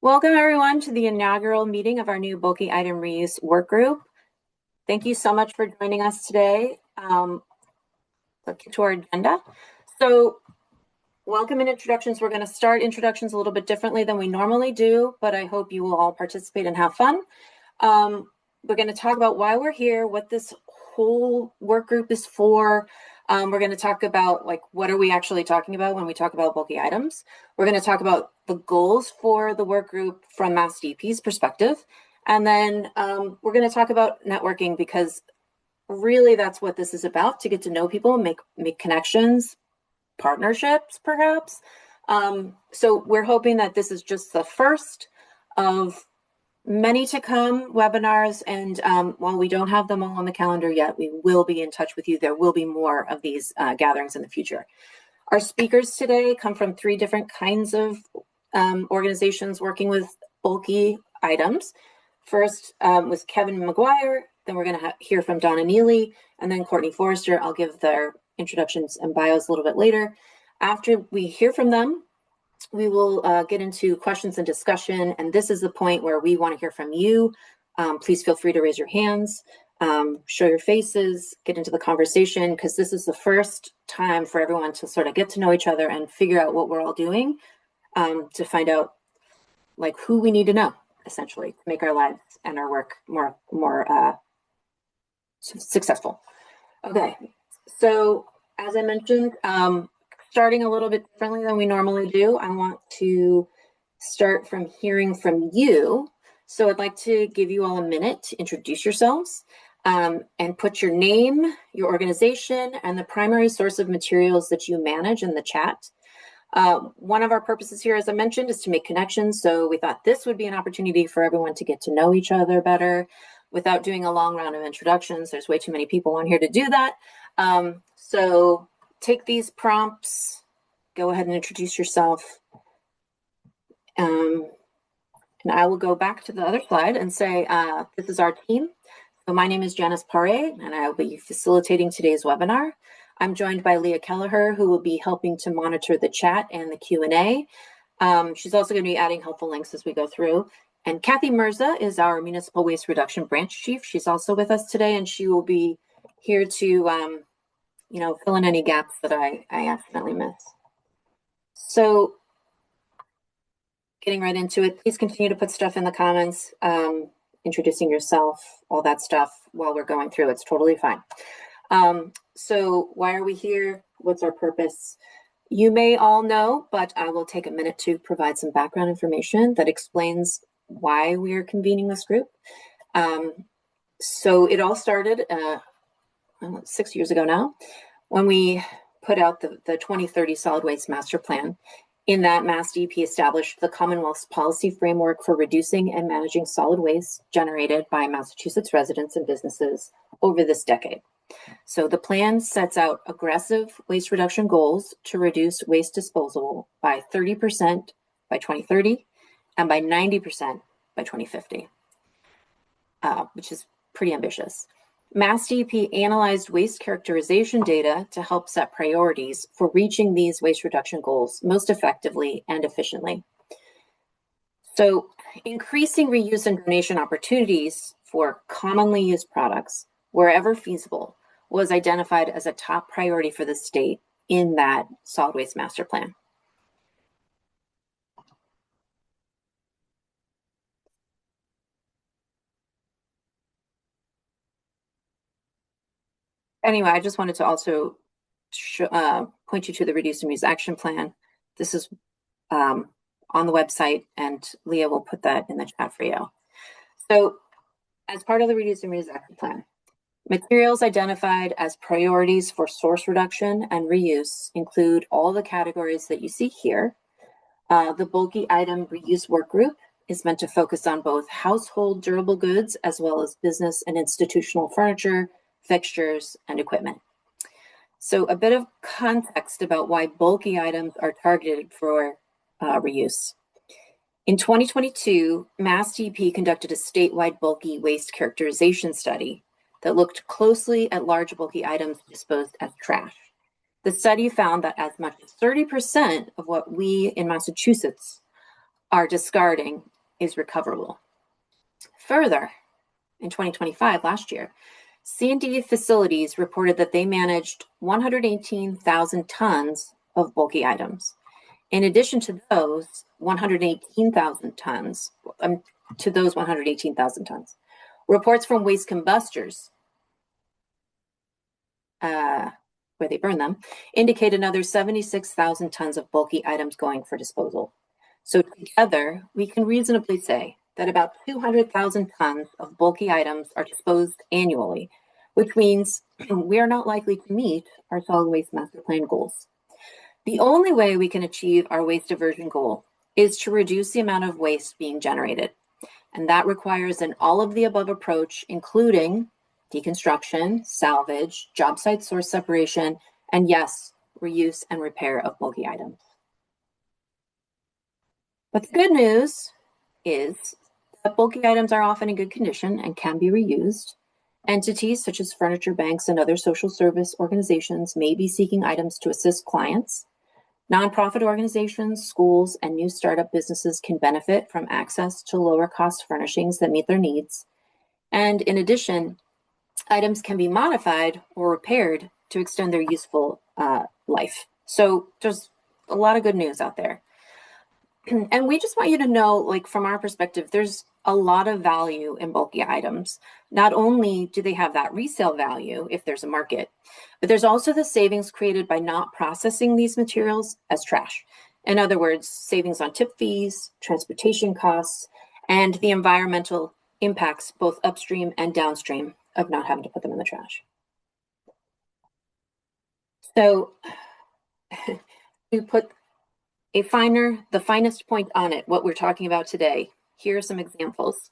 Welcome everyone to the inaugural meeting of our new bulky item reuse work group. Thank you so much for joining us today. Let's get to our agenda. So welcome and introductions. We're going to start introductions a little bit differently than we normally do, but I hope you will all participate and have fun. We're going to talk about why we're here, what this whole work group is for. We're going to talk about what are we actually talking about when we talk about bulky items. We're going to talk about the goals for the work group from MassDEP's perspective. And then we're going to talk about networking, because really that's what this is about, to get to know people, make connections, partnerships perhaps. So we're hoping that this is just the first of many to come webinars, and while we don't have them all on the calendar yet, we will be in touch with you. There will be more of these gatherings in the future. Our speakers today come from 3 different kinds of organizations working with bulky items. First was Kevin McGuire, then we're going to hear from Donna Neely, and then Courtney Forrester. I'll give their introductions and bios a little bit later. After we hear from them, we will get into questions and discussion, and this is the point where we want to hear from you. Please feel free to raise your hands, show your faces, get into the conversation, because this is the first time for everyone to sort of get to know each other and figure out what we're all doing, to find out who we need to know, essentially, to make our lives and our work more successful. Okay, so as I mentioned, starting a little bit differently than we normally do, I want to start from hearing from you. So I'd like to give you all a minute to introduce yourselves and put your name, your organization, and the primary source of materials that you manage in the chat. One of our purposes here, as I mentioned, is to make connections. So we thought this would be an opportunity for everyone to get to know each other better without doing a long round of introductions. There's way too many people on here to do that. So take these prompts, go ahead and introduce yourself. And I will go back to the other slide and say, this is our team. So my name is Janice Paré, and I will be facilitating today's webinar. I'm joined by Leah Kelleher, who will be helping to monitor the chat and the Q&A. She's also going to be adding helpful links as we go through. And Kathy Mirza is our Municipal Waste Reduction Branch Chief. She's also with us today, and she will be here to fill in any gaps that I accidentally miss. So getting right into it, please continue to put stuff in the comments, introducing yourself, all that stuff while we're going through. It's totally fine. So why are we here? What's our purpose? You may all know, but I will take a minute to provide some background information that explains why we are convening this group. So it all started 6 years ago now, when we put out the 2030 Solid Waste Master Plan. In that, MassDEP established the Commonwealth's policy framework for reducing and managing solid waste generated by Massachusetts residents and businesses over this decade. So the plan sets out aggressive waste reduction goals to reduce waste disposal by 30% by 2030 and by 90% by 2050, which is pretty ambitious. MassDEP analyzed waste characterization data to help set priorities for reaching these waste reduction goals most effectively and efficiently. So increasing reuse and donation opportunities for commonly used products wherever feasible was identified as a top priority for the state in that solid waste master plan. Anyway, I just wanted to also point you to the Reduce and Reuse Action Plan. This is on the website, and Leah will put that in the chat for you. So as part of the Reduce and Reuse Action Plan, materials identified as priorities for source reduction and reuse include all the categories that you see here. The bulky item reuse work group is meant to focus on both household durable goods as well as business and institutional furniture, fixtures, and equipment. So a bit of context about why bulky items are targeted for reuse. In 2022, MassDEP conducted a statewide bulky waste characterization study that looked closely at large bulky items disposed as trash. The study found that as much as 30% of what we in Massachusetts are discarding is recoverable. Further, in 2025, last year, C&D facilities reported that they managed 118,000 tons of bulky items. In addition to those 118,000 tons, reports from waste combustors, where they burn them, indicate another 76,000 tons of bulky items going for disposal. So together, we can reasonably say that about 200,000 tons of bulky items are disposed annually, which means we are not likely to meet our solid waste master plan goals. The only way we can achieve our waste diversion goal is to reduce the amount of waste being generated. And that requires an all of the above approach, including deconstruction, salvage, job site source separation, and yes, reuse and repair of bulky items. But the good news is that bulky items are often in good condition and can be reused. Entities such as furniture banks and other social service organizations may be seeking items to assist clients. Nonprofit organizations, schools, and new startup businesses can benefit from access to lower cost furnishings that meet their needs. And in addition, items can be modified or repaired to extend their useful life. So there's a lot of good news out there. And we just want you to know, like, from our perspective, there's a lot of value in bulky items. Not only do they have that resale value if there's a market, but there's also the savings created by not processing these materials as trash. In other words, savings on tip fees, transportation costs, and the environmental impacts both upstream and downstream of not having to put them in the trash. So we put the finest point on it, what we're talking about today. Here are some examples.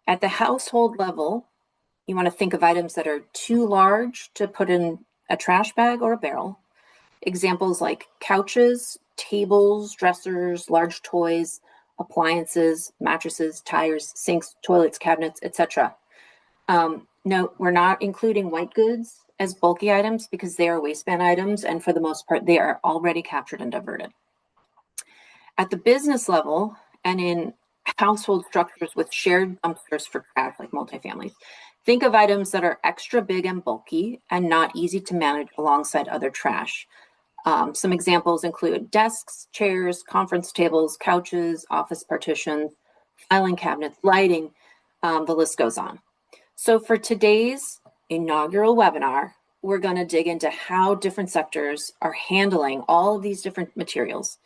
At the household level, you want to think of items that are too large to put in a trash bag or a barrel. Examples like couches, tables, dressers, large toys, appliances, mattresses, tires, sinks, toilets, cabinets, etc. No, we're not including white goods as bulky items because they are waistband items, and for the most part, they are already captured and diverted. At the business level and in household structures with shared dumpsters for trash, like multifamilies, think of items that are extra big and bulky and not easy to manage alongside other trash. Some examples include desks, chairs, conference tables, couches, office partitions, filing cabinets, lighting, the list goes on. So for today's inaugural webinar, we're going to dig into how different sectors are handling all of these different materials.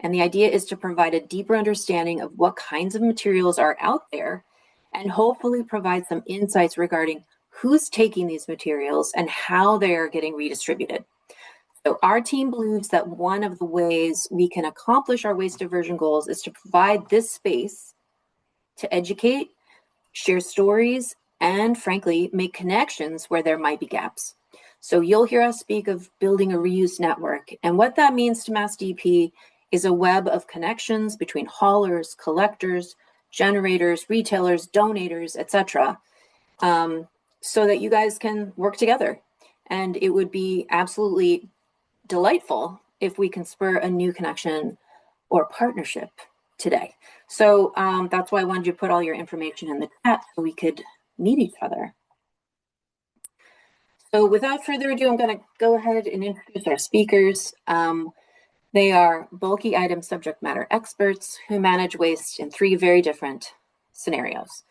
And the idea is to provide a deeper understanding of what kinds of materials are out there and hopefully provide some insights regarding who's taking these materials and how they are getting redistributed. So our team believes that one of the ways we can accomplish our waste diversion goals is to provide this space to educate, share stories, and frankly, make connections where there might be gaps. So you'll hear us speak of building a reuse network. And what that means to MassDEP is a web of connections between haulers, collectors, generators, retailers, donators, etc., so that you guys can work together. And it would be absolutely delightful if we can spur a new connection or partnership today. So that's why I wanted you to put all your information in the chat so we could meet each other. So without further ado, I'm going to go ahead and introduce our speakers. They are bulky item subject matter experts who manage waste in 3 very different scenarios.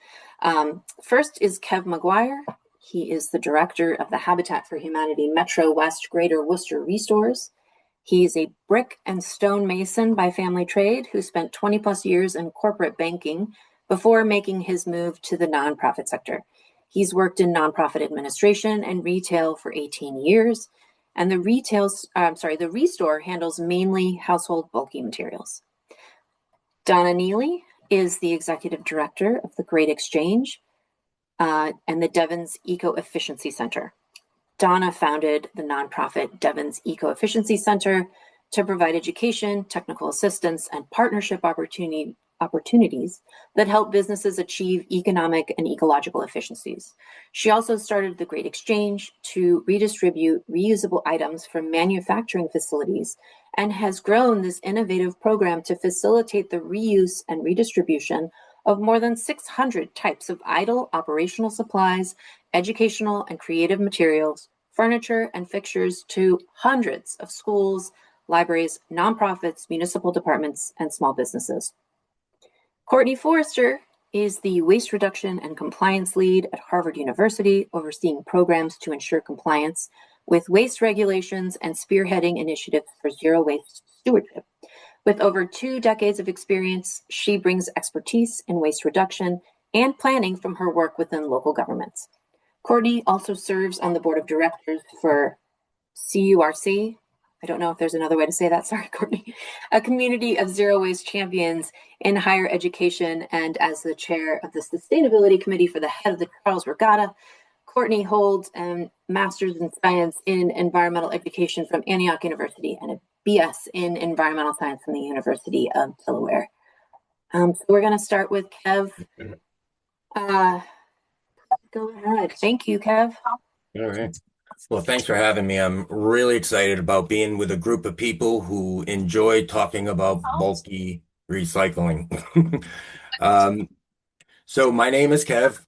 First is Kev McGuire. He is the director of the Habitat for Humanity Metro West Greater Worcester Restores. He's a brick and stone mason by family trade who spent 20 plus years in corporate banking before making his move to the nonprofit sector. He's worked in nonprofit administration and retail for 18 years. And the Restore handles mainly household bulky materials. Donna Neely is the executive director of the Great Exchange and the Devon's Eco Efficiency Center. Donna founded the nonprofit Devon's Eco Efficiency Center to provide education, technical assistance, and partnership opportunities that help businesses achieve economic and ecological efficiencies. She also started the Great Exchange to redistribute reusable items from manufacturing facilities and has grown this innovative program to facilitate the reuse and redistribution of more than 600 types of idle operational supplies, educational and creative materials, furniture, and fixtures to hundreds of schools, libraries, nonprofits, municipal departments, and small businesses. Courtney Forrester is the Waste Reduction and Compliance Lead at Harvard University, overseeing programs to ensure compliance with waste regulations and spearheading initiatives for zero waste stewardship. With over 2 decades of experience, she brings expertise in waste reduction and planning from her work within local governments. Courtney also serves on the board of directors for CURC. I don't know if there's another way to say that. Sorry, Courtney. A community of zero waste champions in higher education, and as the chair of the sustainability committee for the head of the Charles Regatta. Courtney holds a master's in science in environmental education from Antioch University and a BS in environmental science from the University of Delaware. So we're going to start with Kev. Go ahead. Thank you, Kev. All right. Well, thanks for having me. I'm really excited about being with a group of people who enjoy talking about bulky recycling. So my name is Kev,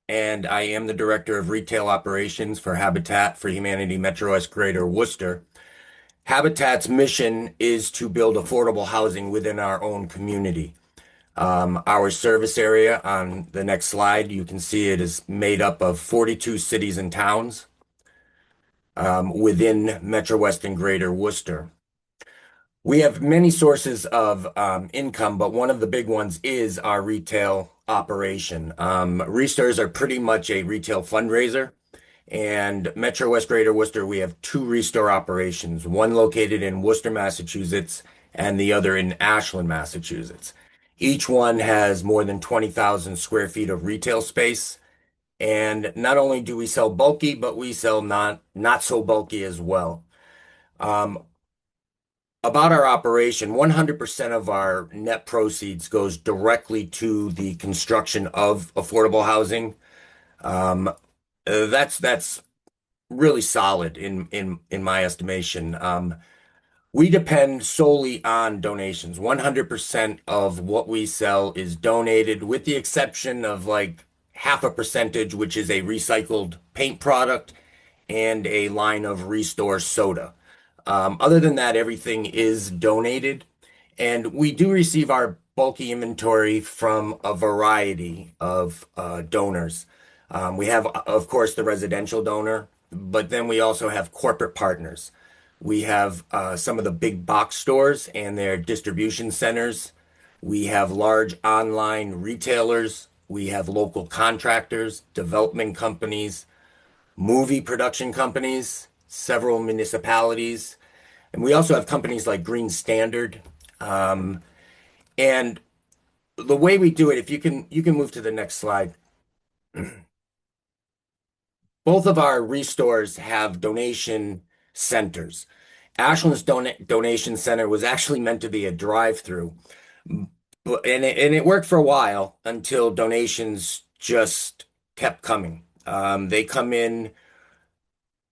and I am the Director of Retail Operations for Habitat for Humanity Metro West Greater Worcester. Habitat's mission is to build affordable housing within our own community. Our service area on the next slide, you can see it is made up of 42 cities and towns within Metro West and Greater Worcester. We have many sources of income, but one of the big ones is our retail operation. Restores are pretty much a retail fundraiser. And Metro West Greater Worcester, we have 2 restore operations, one located in Worcester, Massachusetts, and the other in Ashland, Massachusetts. Each one has more than 20,000 square feet of retail space. And not only do we sell bulky, but we sell not so bulky as well. About our operation, 100% of our net proceeds goes directly to the construction of affordable housing. That's really solid in my estimation. We depend solely on donations. 100% of what we sell is donated, with the exception of like half a percentage, which is a recycled paint product and a line of Restore soda. Other than that, everything is donated, and we do receive our bulky inventory from a variety of donors. We have, of course, the residential donor, but then we also have corporate partners. We have some of the big box stores and their distribution centers. We have large online retailers. We have local contractors, development companies, movie production companies, several municipalities. And we also have companies like Green Standard. And the way we do it, if you can move to the next slide. Both of our restores have donation centers. Ashland's donation center was actually meant to be a drive-through, but and it worked for a while until donations just kept coming. They come in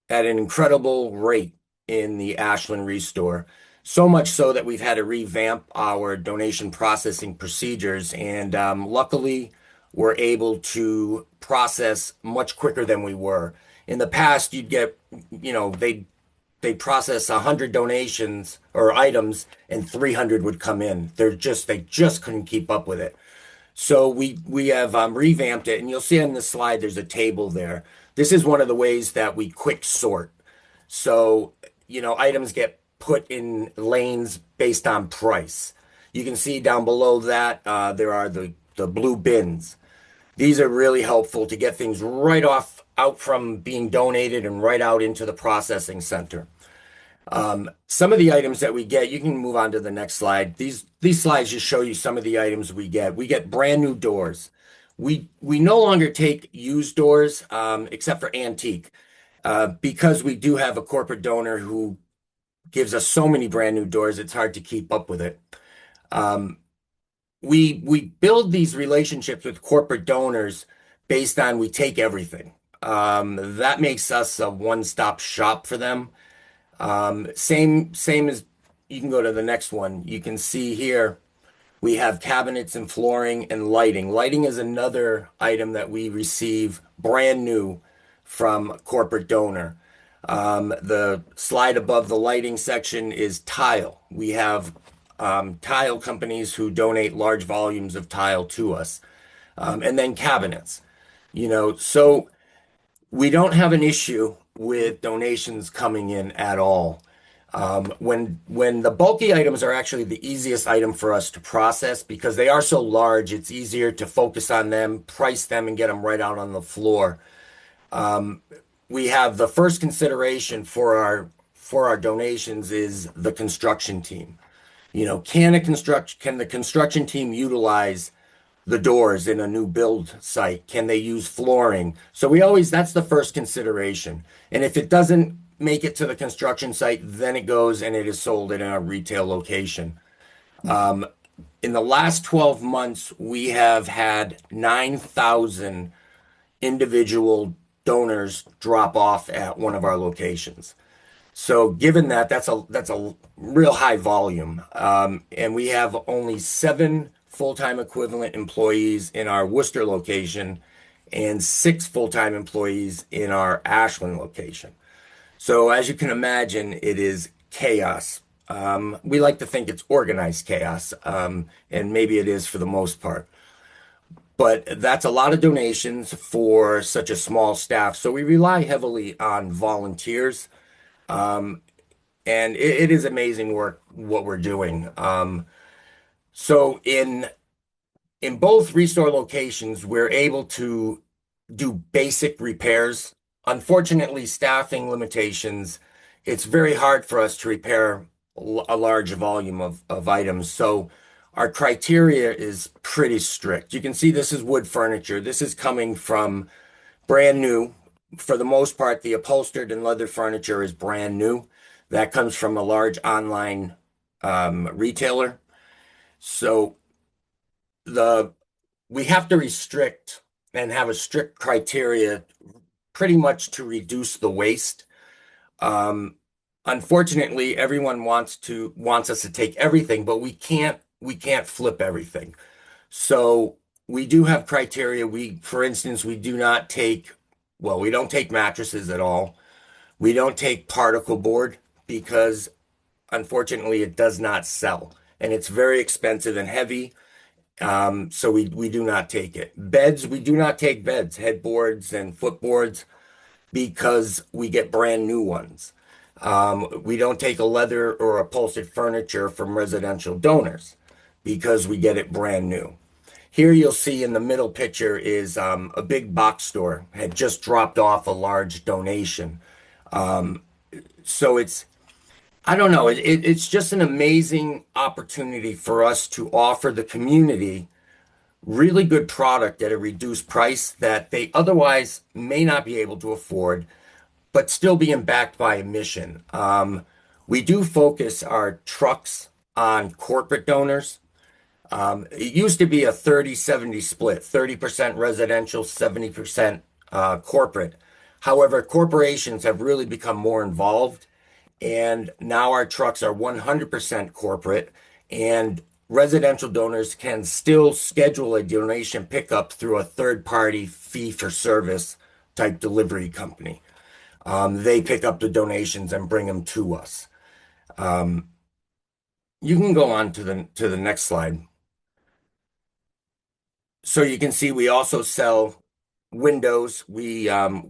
at an incredible rate in the Ashland Restore. So much so that we've had to revamp our donation processing procedures, and luckily we're able to process much quicker than we were. In the past, you'd get, they process 100 donations or items, and 300 would come in. They just couldn't keep up with it. So we have revamped it, and you'll see on the slide there's a table there. This is one of the ways that we quick sort. So, items get put in lanes based on price. You can see down below that there are the blue bins. These are really helpful to get things out from being donated and right out into the processing center. Some of the items that we get, you can move on to the next slide. These slides just show you some of the items we get. We get brand new doors. We no longer take used doors, except for antique, because we do have a corporate donor who gives us so many brand new doors, it's hard to keep up with it. We build these relationships with corporate donors based on we take everything. That makes us a one-stop shop for them. Same as, you can go to the next one. You can see here We have cabinets and flooring and lighting. Lighting is another item that we receive brand new from corporate donor. The slide above the lighting section is tile. We have tile companies who donate large volumes of tile to us. And then cabinets. So we don't have an issue with donations coming in at all. When the bulky items are actually the easiest item for us to process because they are so large, it's easier to focus on them, price them, and get them right out on the floor. We have the first consideration for our donations is the construction team. Can the construction team utilize the doors in a new build site? Can they use flooring? So that's the first consideration. And if it doesn't make it to the construction site, then it goes and it is sold in a retail location. In the last 12 months, we have had 9,000 individual donors drop off at one of our locations. So given that, that's a real high volume. And we have only 7 full-time equivalent employees in our Worcester location and 6 full-time employees in our Ashland location. So as you can imagine, it is chaos. We like to think it's organized chaos, and maybe it is for the most part. But that's a lot of donations for such a small staff. So we rely heavily on volunteers. And it is amazing work what we're doing. So in both restore locations, we're able to do basic repairs. Unfortunately, staffing limitations, it's very hard for us to repair a large volume of items. So our criteria is pretty strict. You can see this is wood furniture. This is coming from brand new. For the most part, the upholstered and leather furniture is brand new. That comes from a large online retailer. So we have to restrict and have a strict criteria pretty much to reduce the waste. Unfortunately, everyone wants us to take everything, but we can't flip everything. So we do have criteria. For instance, we don't take mattresses at all. We don't take particle board because unfortunately it does not sell and it's very expensive and heavy. So we do not take it. Beds, we do not take beds, headboards and footboards because we get brand new ones. We don't take a leather or upholstered furniture from residential donors because we get it brand new. Here you'll see in the middle picture is a big box store had just dropped off a large donation. So I don't know, it's just an amazing opportunity for us to offer the community really good product at a reduced price that they otherwise may not be able to afford, but still being backed by a mission. We do focus our trucks on corporate donors. It used to be a 30-70 split, 30% residential, 70% corporate. However, corporations have really become more involved, and now our trucks are 100% corporate, and residential donors can still schedule a donation pickup through a third-party fee-for-service type delivery company. They pick up the donations and bring them to us. You can go on to the next slide. So you can see we also sell windows. We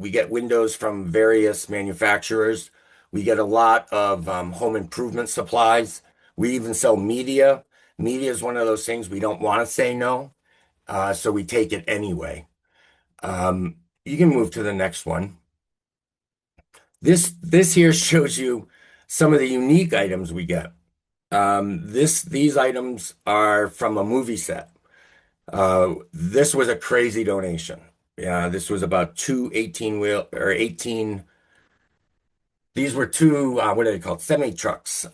get windows from various manufacturers. We get a lot of home improvement supplies. We even sell media. Media is one of those things we don't want to say no, so we take it anyway. You can move to the next one. This here shows you some of the unique items we get. These items are from a movie set. This was a crazy donation. Yeah, this was about two 18-wheel or 18. These were two, what are they called? Semi trucks.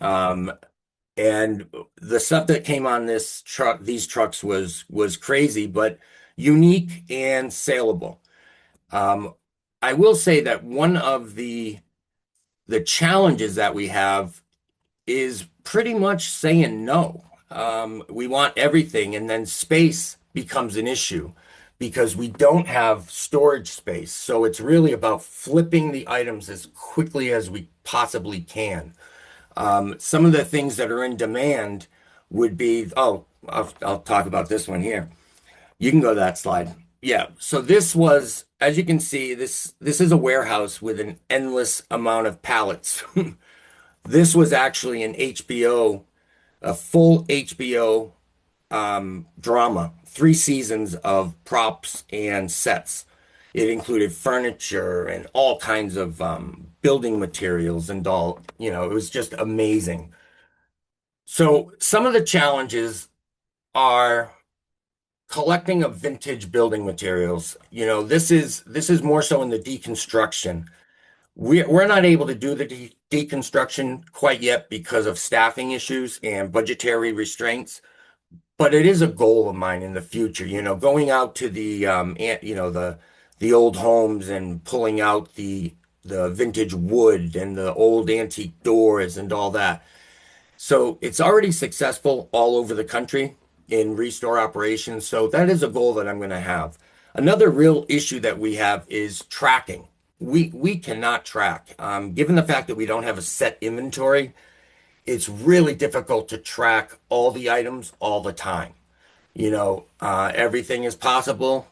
And the stuff that came on these trucks was crazy, but unique and saleable. I will say that one of the challenges that we have is pretty much saying no. We want everything, and then space becomes an issue because we don't have storage space. So it's really about flipping the items as quickly as we possibly can. Some of the things that are in demand would be, oh, I'll talk about this one here. You can go to that slide. Yeah. So this was, as you can see, this is a warehouse with an endless amount of pallets. This was actually an HBO, a full HBO drama, 3 seasons of props and sets. It included furniture and all kinds of building materials and all, it was just amazing. So some of the challenges are collecting of vintage building materials. This is more so in the deconstruction. We're not able to do the deconstruction quite yet because of staffing issues and budgetary restraints. But it is a goal of mine in the future, going out to the old homes and pulling out the vintage wood and the old antique doors and all that. So it's already successful all over the country in restore operations. So that is a goal that I'm going to have. Another real issue that we have is tracking. We cannot track. Given the fact that we don't have a set inventory, it's really difficult to track all the items all the time. Everything is possible,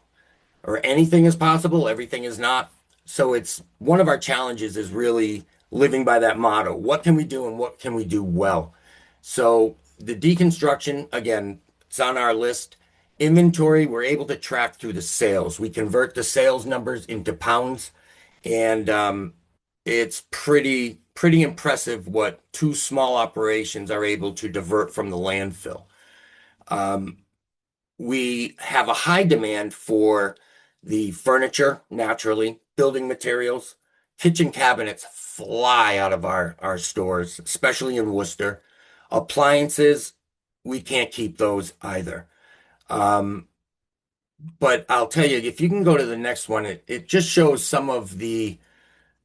or anything is possible, everything is not. So it's one of our challenges is really living by that motto. What can we do and what can we do well? So the deconstruction, again, it's on our list. Inventory, we're able to track through the sales. We convert the sales numbers into pounds, and it's pretty impressive what two small operations are able to divert from the landfill. Um, we have a high demand for the furniture, naturally, building materials. Kitchen cabinets fly out of our stores, especially in Worcester. Appliances, we can't keep those either. Um, but I'll tell you, if you can go to the next one, it just shows some of the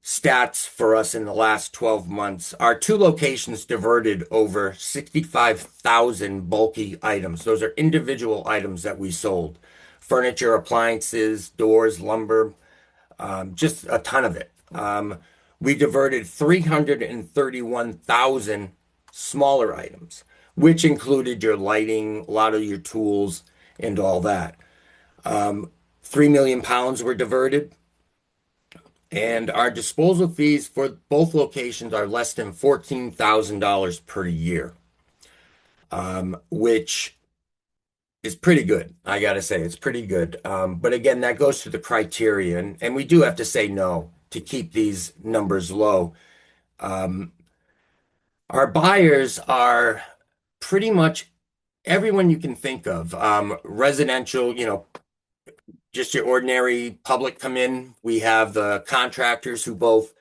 stats for us in the last 12 months. Our two locations diverted over 65,000 bulky items. Those are individual items that we sold. Furniture, appliances, doors, lumber, just a ton of it. We diverted 331,000 smaller items, which included your lighting, a lot of your tools, and all that. 3 million pounds were diverted. And our disposal fees for both locations are less than $14,000 per year, which is pretty good. I gotta say, it's pretty good. But again, that goes to the criteria, and we do have to say no to keep these numbers low. Um, our buyers are pretty much everyone you can think of. Residential, just your ordinary public come in. We have the contractors who both.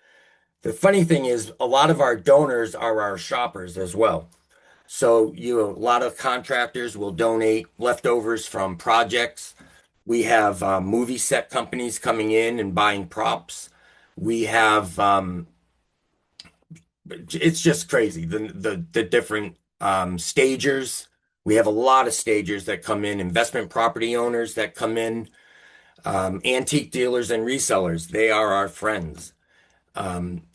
The funny thing is, a lot of our donors are our shoppers as well. So a lot of contractors will donate leftovers from projects. We have movie set companies coming in and buying props. We have it's just crazy the different stagers. We have a lot of stagers that come in, investment property owners that come in, antique dealers and resellers. They are our friends.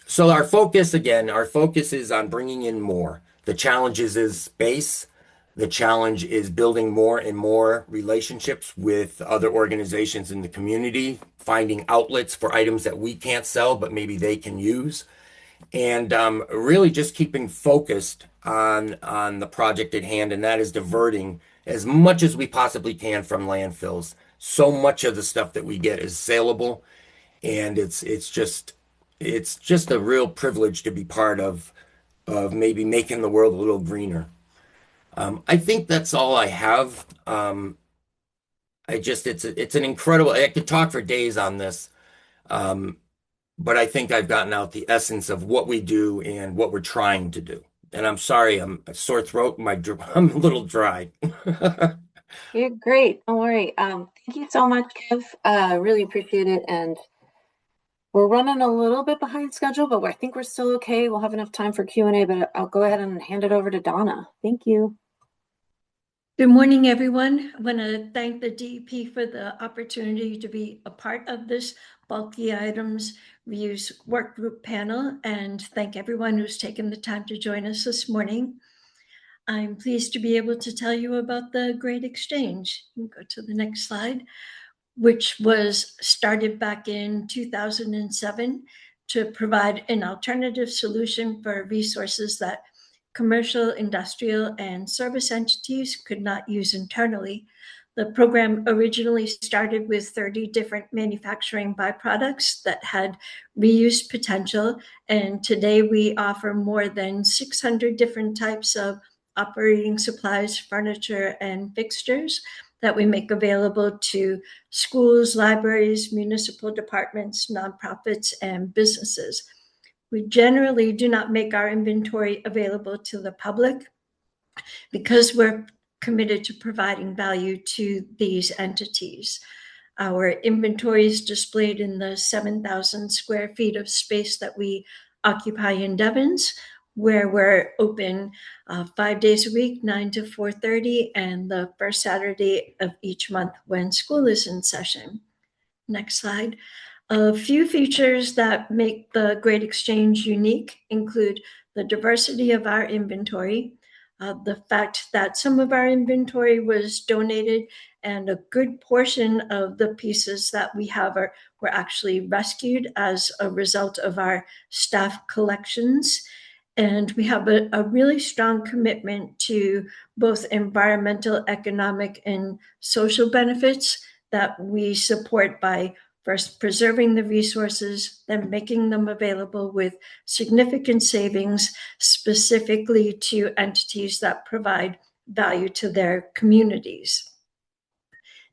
So our focus is on bringing in more. The challenge is space. The challenge is building more and more relationships with other organizations in the community, finding outlets for items that we can't sell, but maybe they can use, and really just keeping focused on the project at hand, and that is diverting as much as we possibly can from landfills. So much of the stuff that we get is saleable, and it's just a real privilege to be part of maybe making the world a little greener. I think that's all I have. It's an incredible. I could talk for days on this, um, but I think I've gotten out the essence of what we do and what we're trying to do. And I'm sorry, I'm a sore throat. I'm a little dry. You're great. Don't worry. Thank you so much, Kev. Really appreciate it. And we're running a little bit behind schedule, but I think we're still okay. We'll have enough time for Q&A, but I'll go ahead and hand it over to Donna. Thank you. Good morning, everyone. I want to thank the DEP for the opportunity to be a part of this bulky items reuse work group panel, and thank everyone who's taken the time to join us this morning. I'm pleased to be able to tell you about the Great Exchange. You can go to the next slide, which was started back in 2007 to provide an alternative solution for resources that commercial, industrial, and service entities could not use internally. The program originally started with 30 different manufacturing byproducts that had reuse potential, and today we offer more than 600 different types of operating supplies, furniture, and fixtures that we make available to schools, libraries, municipal departments, nonprofits, and businesses. We generally do not make our inventory available to the public because we're committed to providing value to these entities. Our inventory is displayed in the 7,000 square feet of space that we occupy in Devens, where we're open 5 days a week, 9 to 4:30, and the first Saturday of each month when school is in session. Next slide. A few features that make the Great Exchange unique include the diversity of our inventory, the fact that some of our inventory was donated, and a good portion of the pieces that we have were actually rescued as a result of our staff collections. And we have a really strong commitment to both environmental, economic, and social benefits that we support by first preserving the resources, then making them available with significant savings specifically to entities that provide value to their communities.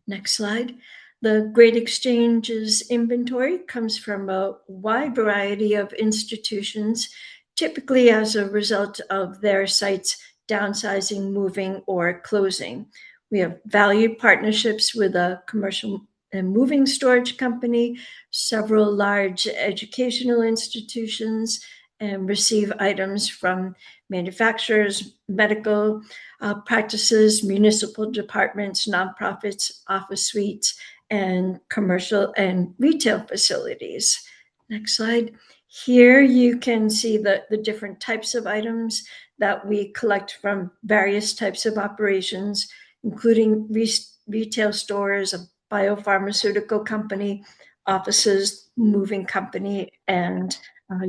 Next slide. The Great Exchange's inventory comes from a wide variety of institutions, typically as a result of their sites downsizing, moving, or closing. We have valued partnerships with a commercial and moving storage company, several large educational institutions, and receive items from manufacturers, medical practices, municipal departments, nonprofits, office suites, and commercial and retail facilities. Next slide. Here you can see the different types of items that we collect from various types of operations, including retail stores, a biopharmaceutical company, offices, moving company, and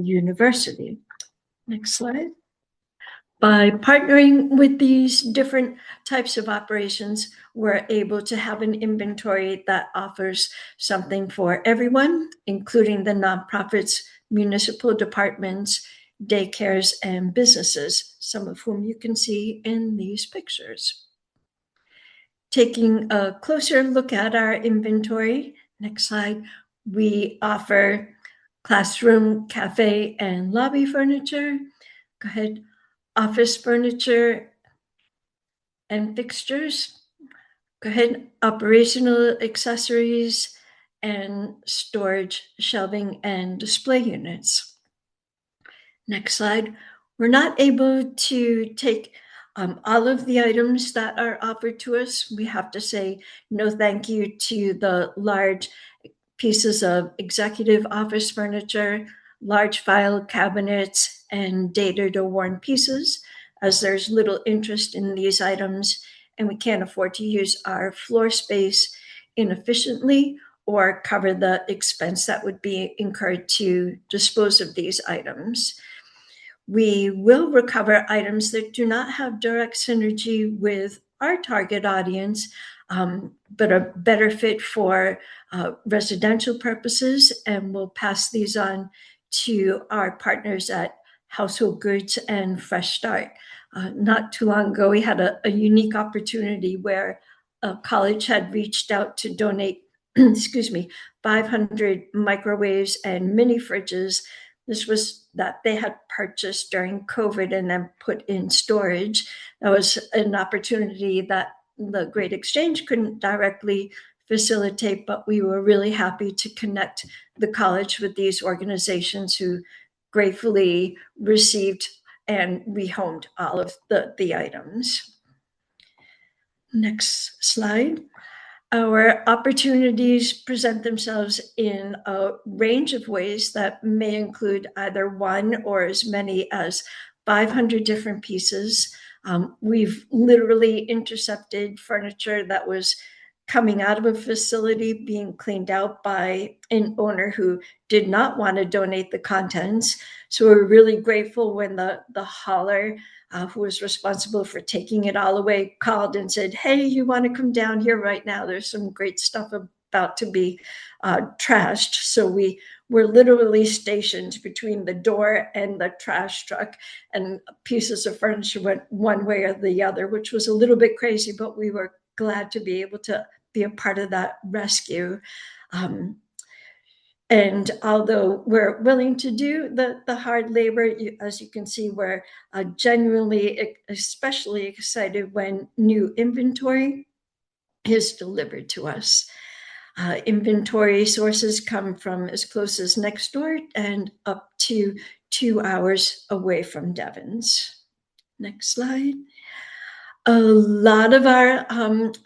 university. Next slide. By partnering with these different types of operations, we're able to have an inventory that offers something for everyone, including the nonprofits, municipal departments, daycares, and businesses, some of whom you can see in these pictures. Taking a closer look at our inventory, next slide, we offer classroom, cafe, and lobby furniture. Go ahead. Office furniture and fixtures. Go ahead. Operational accessories and storage, shelving, and display units. Next slide. We're not able to take all of the items that are offered to us. We have to say no thank you to the large pieces of executive office furniture, large file cabinets, and dated or worn pieces, as there's little interest in these items, and we can't afford to use our floor space inefficiently or cover the expense that would be incurred to dispose of these items. We will recover items that do not have direct synergy with our target audience, but are better fit for residential purposes, and we'll pass these on to our partners at Household Goods and Fresh Start. Not too long ago, we had a unique opportunity where a college had reached out to donate, 500 microwaves and mini fridges. This was that they had purchased during COVID and then put in storage. That was an opportunity that the Great Exchange couldn't directly facilitate, but we were really happy to connect the college with these organizations who gratefully received and rehomed all of the items. Next slide. Our opportunities present themselves in a range of ways that may include either one or as many as 500 different pieces. We've literally intercepted furniture that was coming out of a facility being cleaned out by an owner who did not want to donate the contents. So we're really grateful when the hauler who was responsible for taking it all away, called and said, "Hey, you want to come down here right now? There's some great stuff about to be trashed." So we were literally stationed between the door and the trash truck, and pieces of furniture went one way or the other, which was a little bit crazy, but we were glad to be able to be a part of that rescue. And although we're willing to do the hard labor, as you can see, we're genuinely, especially excited when new inventory is delivered to us. Inventory sources come from as close as next door and up to 2 hours away from Devon's. Next slide. A lot of our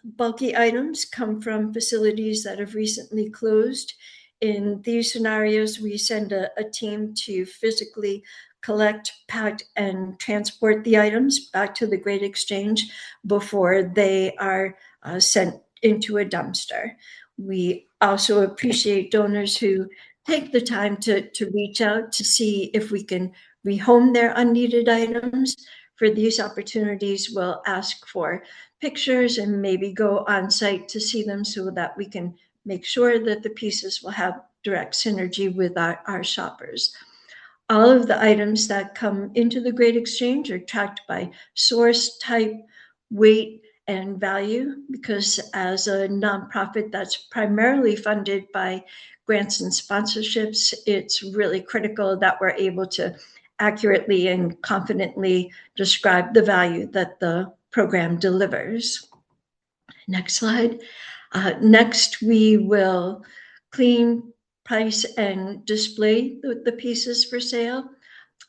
bulky items come from facilities that have recently closed. In these scenarios, we send a team to physically collect, pack, and transport the items back to the Great Exchange before they are sent into a dumpster. We also appreciate donors who take the time to reach out to see if we can rehome their unneeded items. For these opportunities, we'll ask for pictures and maybe go on site to see them so that we can make sure that the pieces will have direct synergy with our shoppers. All of the items that come into the Great Exchange are tracked by source, type, weight, and value, because as a nonprofit that's primarily funded by grants and sponsorships, it's really critical that we're able to accurately and confidently describe the value that the program delivers. Next slide. Next, we will clean, price, and display the pieces for sale.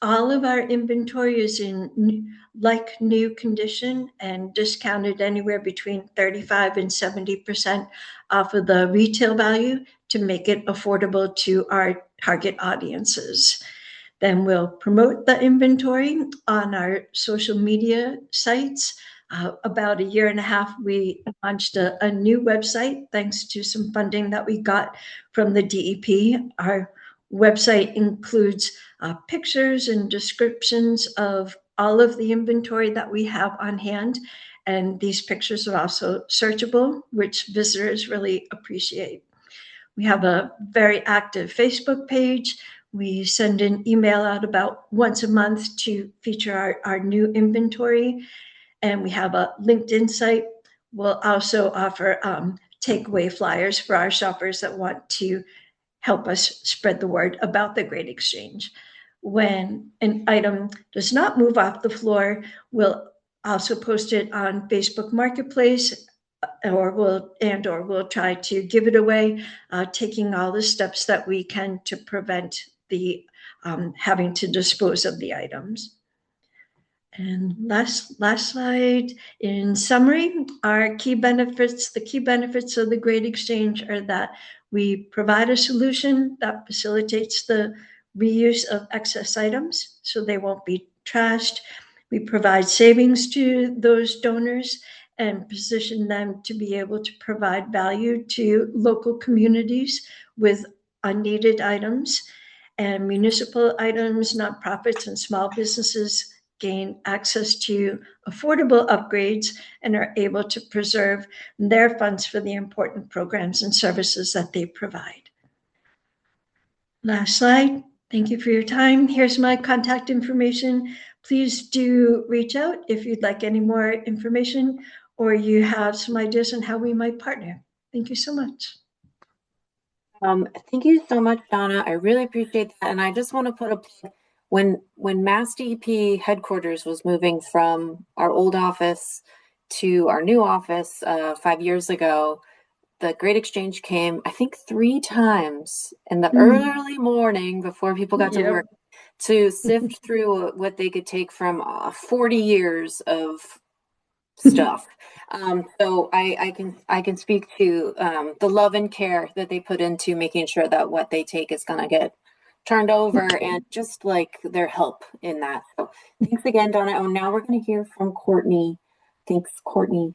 All of our inventory is in like new condition and discounted anywhere between 35 and 70% off of the retail value to make it affordable to our target audiences. Then we'll promote the inventory on our social media sites. About a year and a half, we launched a new website thanks to some funding that we got from the DEP. Our website includes pictures and descriptions of all of the inventory that we have on hand. And these pictures are also searchable, which visitors really appreciate. We have a very active Facebook page. We send an email out about once a month to feature our new inventory. And we have a LinkedIn site. We'll also offer takeaway flyers for our shoppers that want to help us spread the word about the Great Exchange. When an item does not move off the floor, we'll also post it on Facebook Marketplace, or we'll try to give it away, taking all the steps that we can to prevent the having to dispose of the items. And last slide. In summary, the key benefits of the Great Exchange are that we provide a solution that facilitates the reuse of excess items so they won't be trashed. We provide savings to those donors and position them to be able to provide value to local communities with unneeded items. And municipal items, nonprofits, and small businesses gain access to affordable upgrades and are able to preserve their funds for the important programs and services that they provide. Last slide. Thank you for your time. Here's my contact information. Please do reach out if you'd like any more information or you have some ideas on how we might partner. Thank you so much. Thank you so much, Donna. I really appreciate that. And I just want to put a plug. When MassDEP headquarters was moving from our old office to our new office 5 years ago, the Great Exchange came, I think, 3 times in the early morning before people got to work to sift through what they could take from 40 years of stuff. So I can speak to the love and care that they put into making sure that what they take is going to get turned over, and just like their help in that. So thanks again, Donna. Oh, now we're going to hear from Courtney. Thanks, Courtney.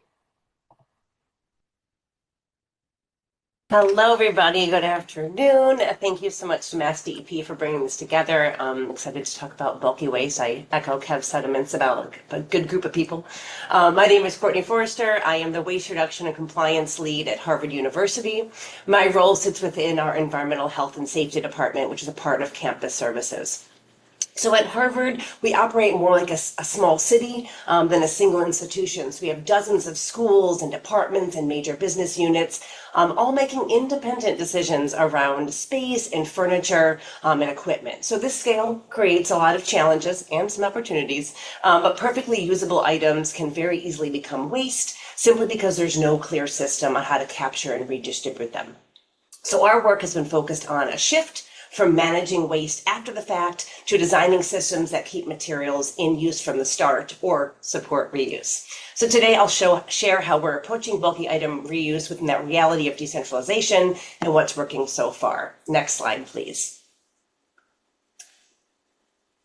Hello, everybody. Good afternoon. Thank you so much to MassDEP for bringing this together. I'm excited to talk about bulky waste. I echo Kev's sentiments about a good group of people. My name is Courtney Forrester. I am the Waste Reduction and Compliance Lead at Harvard University. My role sits within our Environmental Health and Safety Department, which is a part of Campus Services. So at Harvard, we operate more like a small city than a single institution. So we have dozens of schools and departments and major business units, all making independent decisions around space and furniture and equipment. So this scale creates a lot of challenges and some opportunities, but perfectly usable items can very easily become waste simply because there's no clear system on how to capture and redistribute them. So our work has been focused on a shift from managing waste after the fact to designing systems that keep materials in use from the start or support reuse. So today I'll share how we're approaching bulky item reuse within that reality of decentralization and what's working so far. Next slide, please.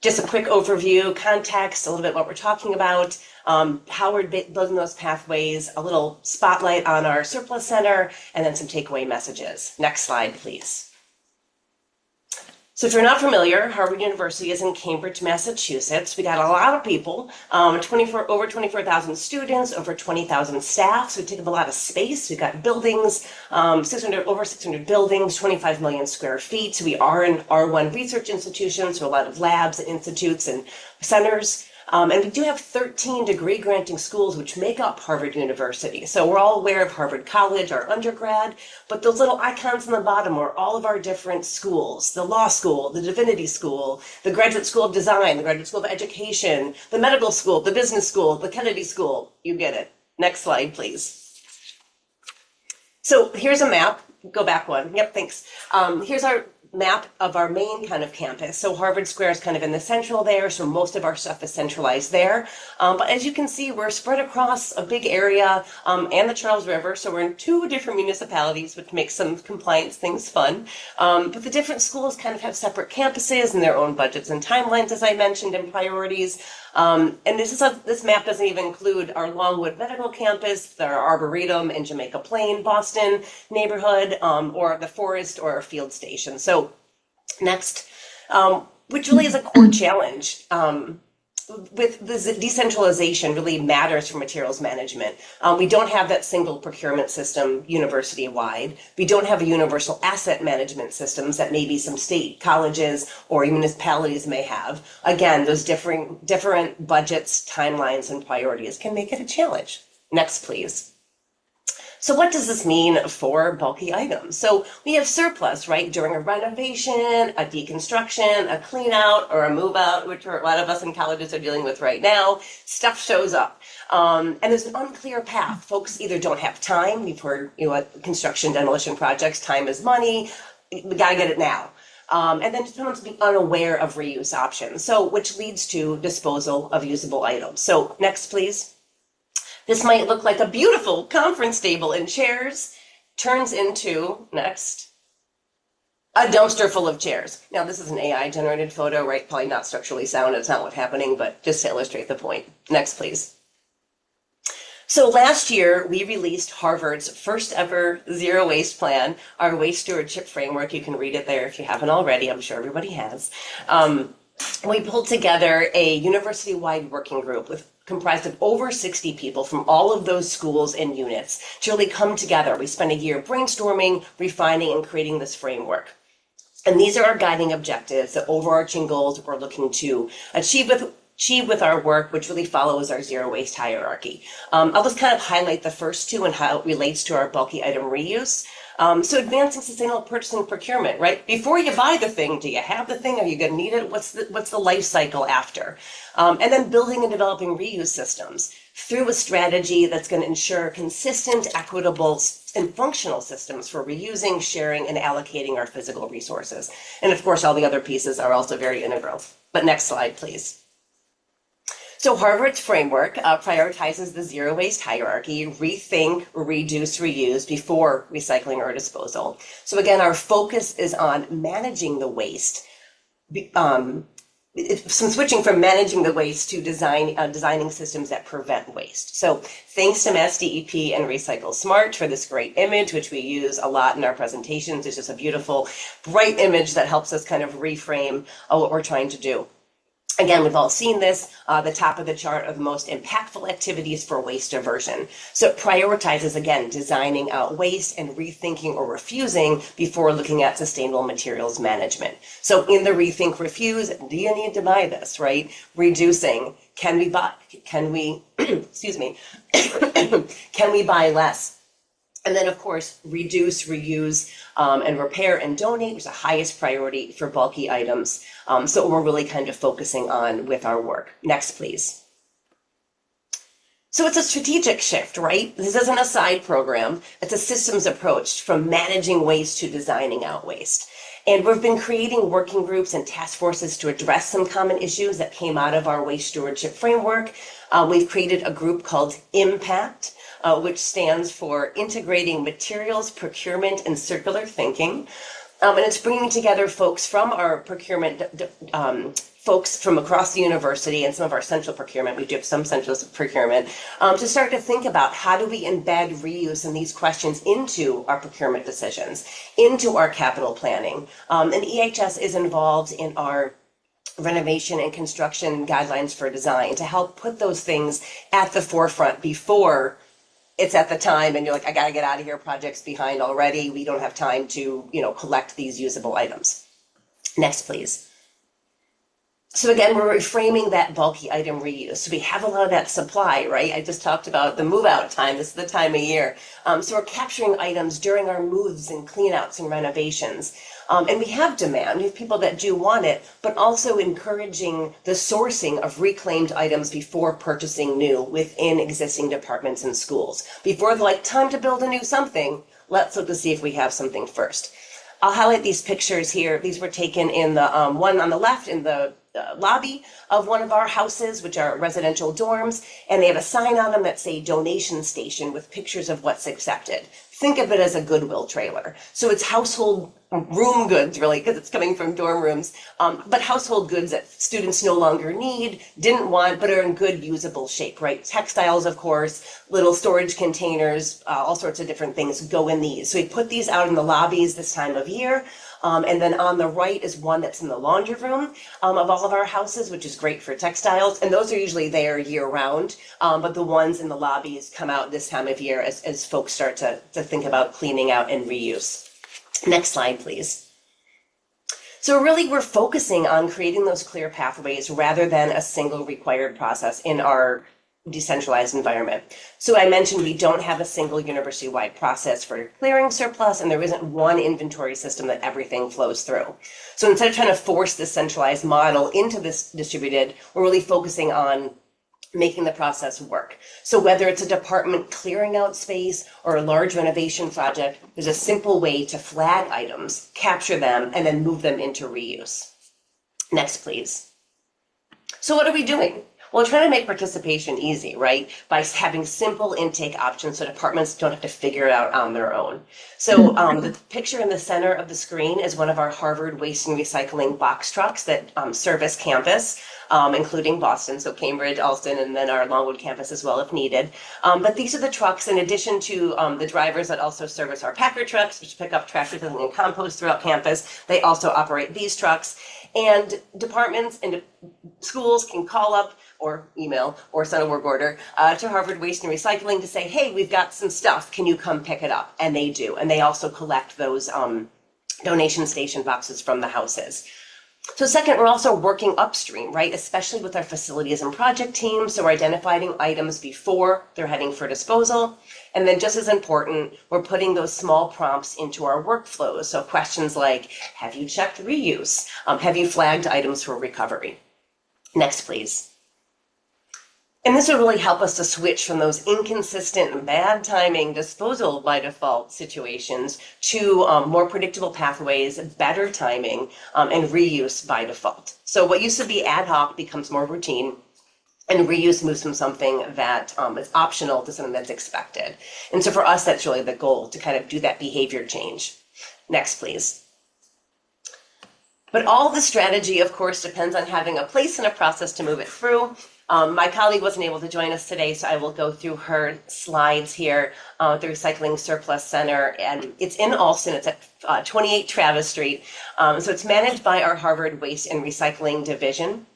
Just a quick overview, context, a little bit what we're talking about, how we're building those pathways, a little spotlight on our surplus center, and then some takeaway messages. Next slide, please. So if you're not familiar, Harvard University is in Cambridge, Massachusetts. We got a lot of people, over 24,000 students, over 20,000 staff. So we take up a lot of space. We've got buildings, over 600 buildings, 25 million square feet. So we are an R1 research institution, so a lot of labs and institutes and centers. And we do have 13 degree granting schools which make up Harvard University. So we're all aware of Harvard College, our undergrad, but those little icons on the bottom are all of our different schools: the law school, the divinity school, the graduate school of design, the graduate school of education, the medical school, the business school, the Kennedy School. You get it. Next slide, please. So here's a map. Go back one. Yep, thanks. Here's our map of our main kind of campus. So Harvard Square is kind of in the central there, so most of our stuff is centralized there. But as you can see, we're spread across a big area and the Charles River. So we're in 2 different municipalities, which makes some compliance things fun. But the different schools kind of have separate campuses and their own budgets and timelines, as I mentioned, and priorities. And this map doesn't even include our Longwood Medical Campus, our Arboretum in Jamaica Plain, Boston neighborhood, or the Forest or our field station. So next, which really is a core challenge with this decentralization really matters for materials management. We don't have that single procurement system university-wide. We don't have a universal asset management systems that maybe some state colleges or municipalities may have. Again, those different budgets, timelines, and priorities can make it a challenge. Next, please. So what does this mean for bulky items? So we have surplus, right? During a renovation, a deconstruction, a clean out, or a move out, which a lot of us in colleges are dealing with right now, stuff shows up. And there's an unclear path. Folks either don't have time. We've heard, construction, demolition projects, time is money. We gotta get it now. And then someone's be unaware of reuse options. So which leads to disposal of usable items. So next, please. This might look like a beautiful conference table and chairs, turns into, next, a dumpster full of chairs. Now, this is an AI generated photo, right? Probably not structurally sound. It's not what's happening, but just to illustrate the point. Next, please. So last year, we released Harvard's first ever zero waste plan, our waste stewardship framework. You can read it there if you haven't already. I'm sure everybody has. We pulled together a university-wide working group comprised of over 60 people from all of those schools and units to really come together. We spent a year brainstorming, refining, and creating this framework. And these are our guiding objectives, the overarching goals we're looking to achieve with our work, which really follows our zero waste hierarchy. I'll just kind of highlight the first 2 and how it relates to our bulky item reuse. So advancing sustainable purchasing and procurement, right? Before you buy the thing, do you have the thing? Are you going to need it? What's the life cycle after? And then building and developing reuse systems through a strategy that's going to ensure consistent, equitable, and functional systems for reusing, sharing, and allocating our physical resources. And of course, all the other pieces are also very integral. But next slide, please. So Harvard's framework prioritizes the zero waste hierarchy: rethink, reduce, reuse before recycling or disposal. So again, our focus is on managing the waste. Some switching from managing the waste to designing systems that prevent waste. So thanks to MassDEP and Recycle Smart for this great image, which we use a lot in our presentations. It's just a beautiful, bright image that helps us kind of reframe what we're trying to do. Again, we've all seen this, the top of the chart of the most impactful activities for waste diversion. So it prioritizes, again, designing out waste and rethinking or refusing before looking at sustainable materials management. So in the rethink, refuse, do you need to buy this, right? Reducing, can we, excuse me, can we buy less? And then, of course, reduce, reuse, and repair and donate is the highest priority for bulky items. So we're really kind of focusing on with our work. Next, please. So it's a strategic shift, right? This isn't a side program. It's a systems approach from managing waste to designing out waste. And we've been creating working groups and task forces to address some common issues that came out of our waste stewardship framework. We've created a group called IMPACT, which stands for Integrating Materials, Procurement, and Circular Thinking. And it's bringing together folks from our procurement, folks from across the university and some of our central procurement, we do have some central procurement, to start to think about how do we embed reuse and these questions into our procurement decisions, into our capital planning. And EHS is involved in our renovation and construction guidelines for design to help put those things at the forefront before it's at the time and you're like, I gotta get out of here, project's behind already, we don't have time to, collect these usable items. Next, please. So again, we're reframing that bulky item reuse. So we have a lot of that supply, right? I just talked about the move out time. This is the time of year. So we're capturing items during our moves and cleanouts and renovations. And we have demand. We have people that do want it, but also encouraging the sourcing of reclaimed items before purchasing new within existing departments and schools. Before they're like, time to build a new something, let's look to see if we have something first. I'll highlight these pictures here. These were taken in the one on the left in the lobby of one of our houses, which are residential dorms, and they have a sign on them that say donation station with pictures of what's accepted. Think of it as a Goodwill trailer. So it's household room goods, really, because it's coming from dorm rooms, but household goods that students no longer need, didn't want, but are in good usable shape, right? Textiles, of course, little storage containers, all sorts of different things go in these. So we put these out in the lobbies this time of year. And then on the right is one that's in the laundry room of all of our houses, which is great for textiles. And those are usually there year round. But the ones in the lobbies come out this time of year as folks start to think about cleaning out and reuse. Next slide, please. So really, we're focusing on creating those clear pathways rather than a single required process in our decentralized environment. So I mentioned we don't have a single university-wide process for clearing surplus, and there isn't one inventory system that everything flows through. So instead of trying to force this centralized model into this distributed, we're really focusing on making the process work. So whether it's a department clearing out space or a large renovation project, there's a simple way to flag items, capture them, and then move them into reuse. Next, please. So what are we doing? Well, we're trying to make participation easy, right? By having simple intake options so departments don't have to figure it out on their own. So the picture in the center of the screen is one of our Harvard waste and recycling box trucks that service campus, including Boston, so Cambridge, Alston, and then our Longwood campus as well if needed. But these are the trucks in addition to the drivers that also service our Packer trucks, which pick up trash recycling and compost throughout campus. They also operate these trucks. And departments and schools can call up or email or send a work order to Harvard Waste and Recycling to say, hey, we've got some stuff, can you come pick it up? And they do. And they also collect those donation station boxes from the houses. So second, we're also working upstream, right? Especially with our facilities and project teams. So we're identifying items before they're heading for disposal. And then just as important, we're putting those small prompts into our workflows. So questions like, have you checked reuse? Have you flagged items for recovery? Next, please. And this will really help us to switch from those inconsistent and bad timing disposal by default situations to more predictable pathways, better timing, and reuse by default. So what used to be ad hoc becomes more routine. and reuse moves from something that is optional to something that's expected. And so for us, that's really the goal, to kind of do that behavior change. Next, please. But all the strategy, of course, depends on having a place and a process to move it through. My colleague wasn't able to join us today, so I will go through her slides here at the Recycling Surplus Center. And it's in Alston. It's at 28 Travis Street. So it's managed by our Harvard Waste and Recycling Division.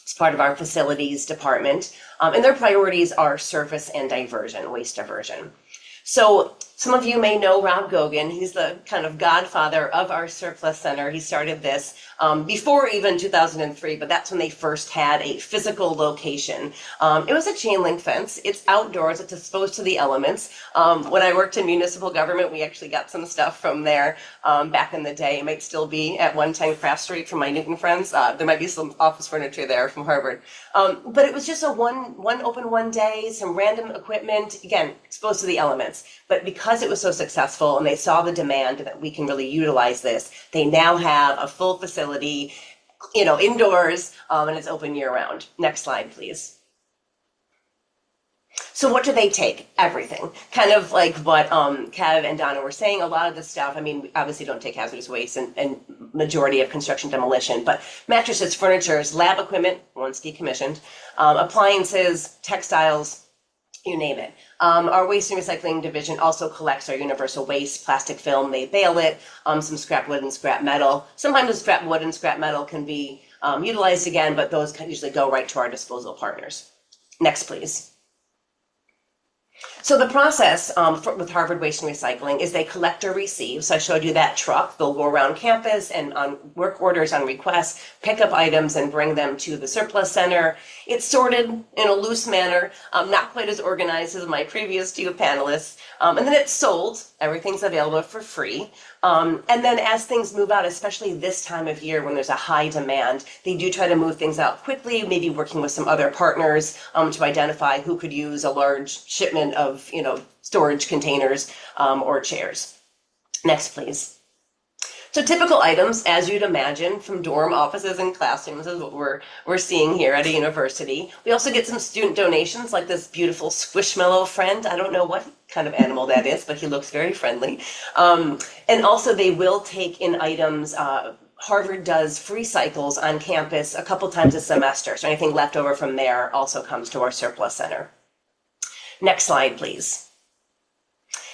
It's part of our facilities department. And their priorities are surface and diversion, waste diversion. So some of you may know Rob Gogan. He's the kind of godfather of our surplus center. He started this before even 2003, but that's when they first had a physical location. It was a chain link fence. It's outdoors. It's exposed to the elements. When I worked in municipal government, we actually got some stuff from there back in the day. It might still be at 110 Craft Street from my Newton friends. There might be some office furniture there from Harvard. But it was just a one open one day, some random equipment, again, exposed to the elements. But because it was so successful and they saw the demand that we can really utilize this, they now have a full facility, indoors, and it's open year round. Next slide, please. So what do they take? Everything. Kind of like what Kev and Donna were saying, a lot of the stuff, we obviously don't take hazardous waste and majority of construction demolition, but mattresses, furniture, lab equipment, once decommissioned, appliances, textiles, you name it. Our waste and recycling division also collects our universal waste, plastic film, they bale it, some scrap wood and scrap metal. Sometimes the scrap wood and scrap metal can be utilized again, but those can usually go right to our disposal partners. Next, please. So the process with Harvard Waste and Recycling is they collect or receive. So I showed you that truck. They'll go around campus and on work orders, on requests, pick up items and bring them to the surplus center. It's sorted in a loose manner, not quite as organized as my previous two panelists. And then it's sold. Everything's available for free. And then as things move out, especially this time of year when there's a high demand, they do try to move things out quickly, maybe working with some other partners to identify who could use a large shipment of, storage containers or chairs. Next, please. So typical items, as you'd imagine, from dorm offices and classrooms is what we're seeing here at a university. We also get some student donations like this beautiful squishmallow friend. I don't know what kind of animal that is, but he looks very friendly. And also they will take in items. Harvard does free cycles on campus a couple times a semester. So anything left over from there also comes to our surplus center. Next slide, please.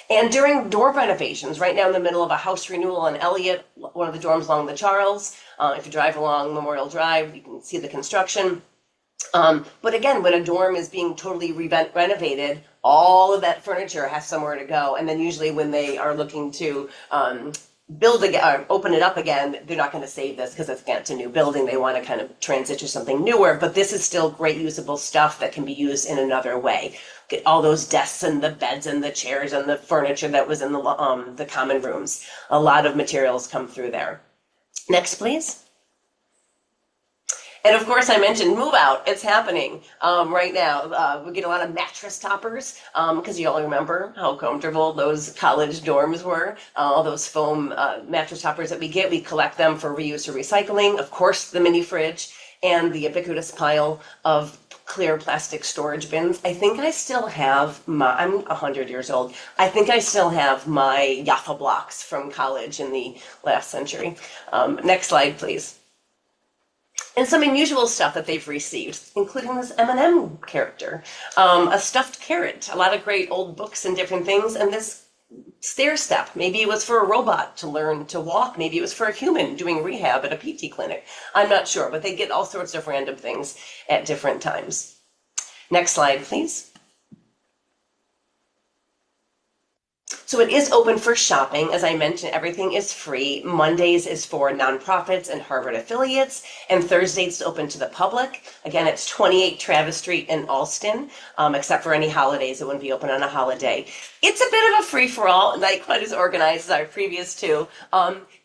And during dorm renovations, right now in the middle of a house renewal in Elliott, one of the dorms along the Charles, if you drive along Memorial Drive, you can see the construction. But again, when a dorm is being totally renovated, all of that furniture has somewhere to go. And then usually when they are looking to build again, or open it up again, they're not going to save this because it's a new building. They want to kind of transition to something newer, but this is still great usable stuff that can be used in another way. Get all those desks and the beds and the chairs and the furniture that was in the common rooms. A lot of materials come through there. Next, please. And of course, I mentioned move out. It's happening right now. We get a lot of mattress toppers because you all remember how comfortable those college dorms were. All those foam mattress toppers that we get, we collect them for reuse or recycling. Of course, the mini fridge and the ubiquitous pile of clear plastic storage bins. I think I still have I'm 100 years old. I think I still have my Jaffa blocks from college in the last century. Next slide, please. And some unusual stuff that they've received, including this M&M character, a stuffed carrot, a lot of great old books and different things, and this stair step. Maybe it was for a robot to learn to walk. Maybe it was for a human doing rehab at a PT clinic. I'm not sure, but they get all sorts of random things at different times. Next slide, please. So it is open for shopping. As I mentioned, everything is free. Mondays is for nonprofits and Harvard affiliates, and Thursdays is open to the public. Again, it's 28 Travis Street in Alston, except for any holidays. It wouldn't be open on a holiday. It's a bit of a free-for-all, not quite as organized as our previous two.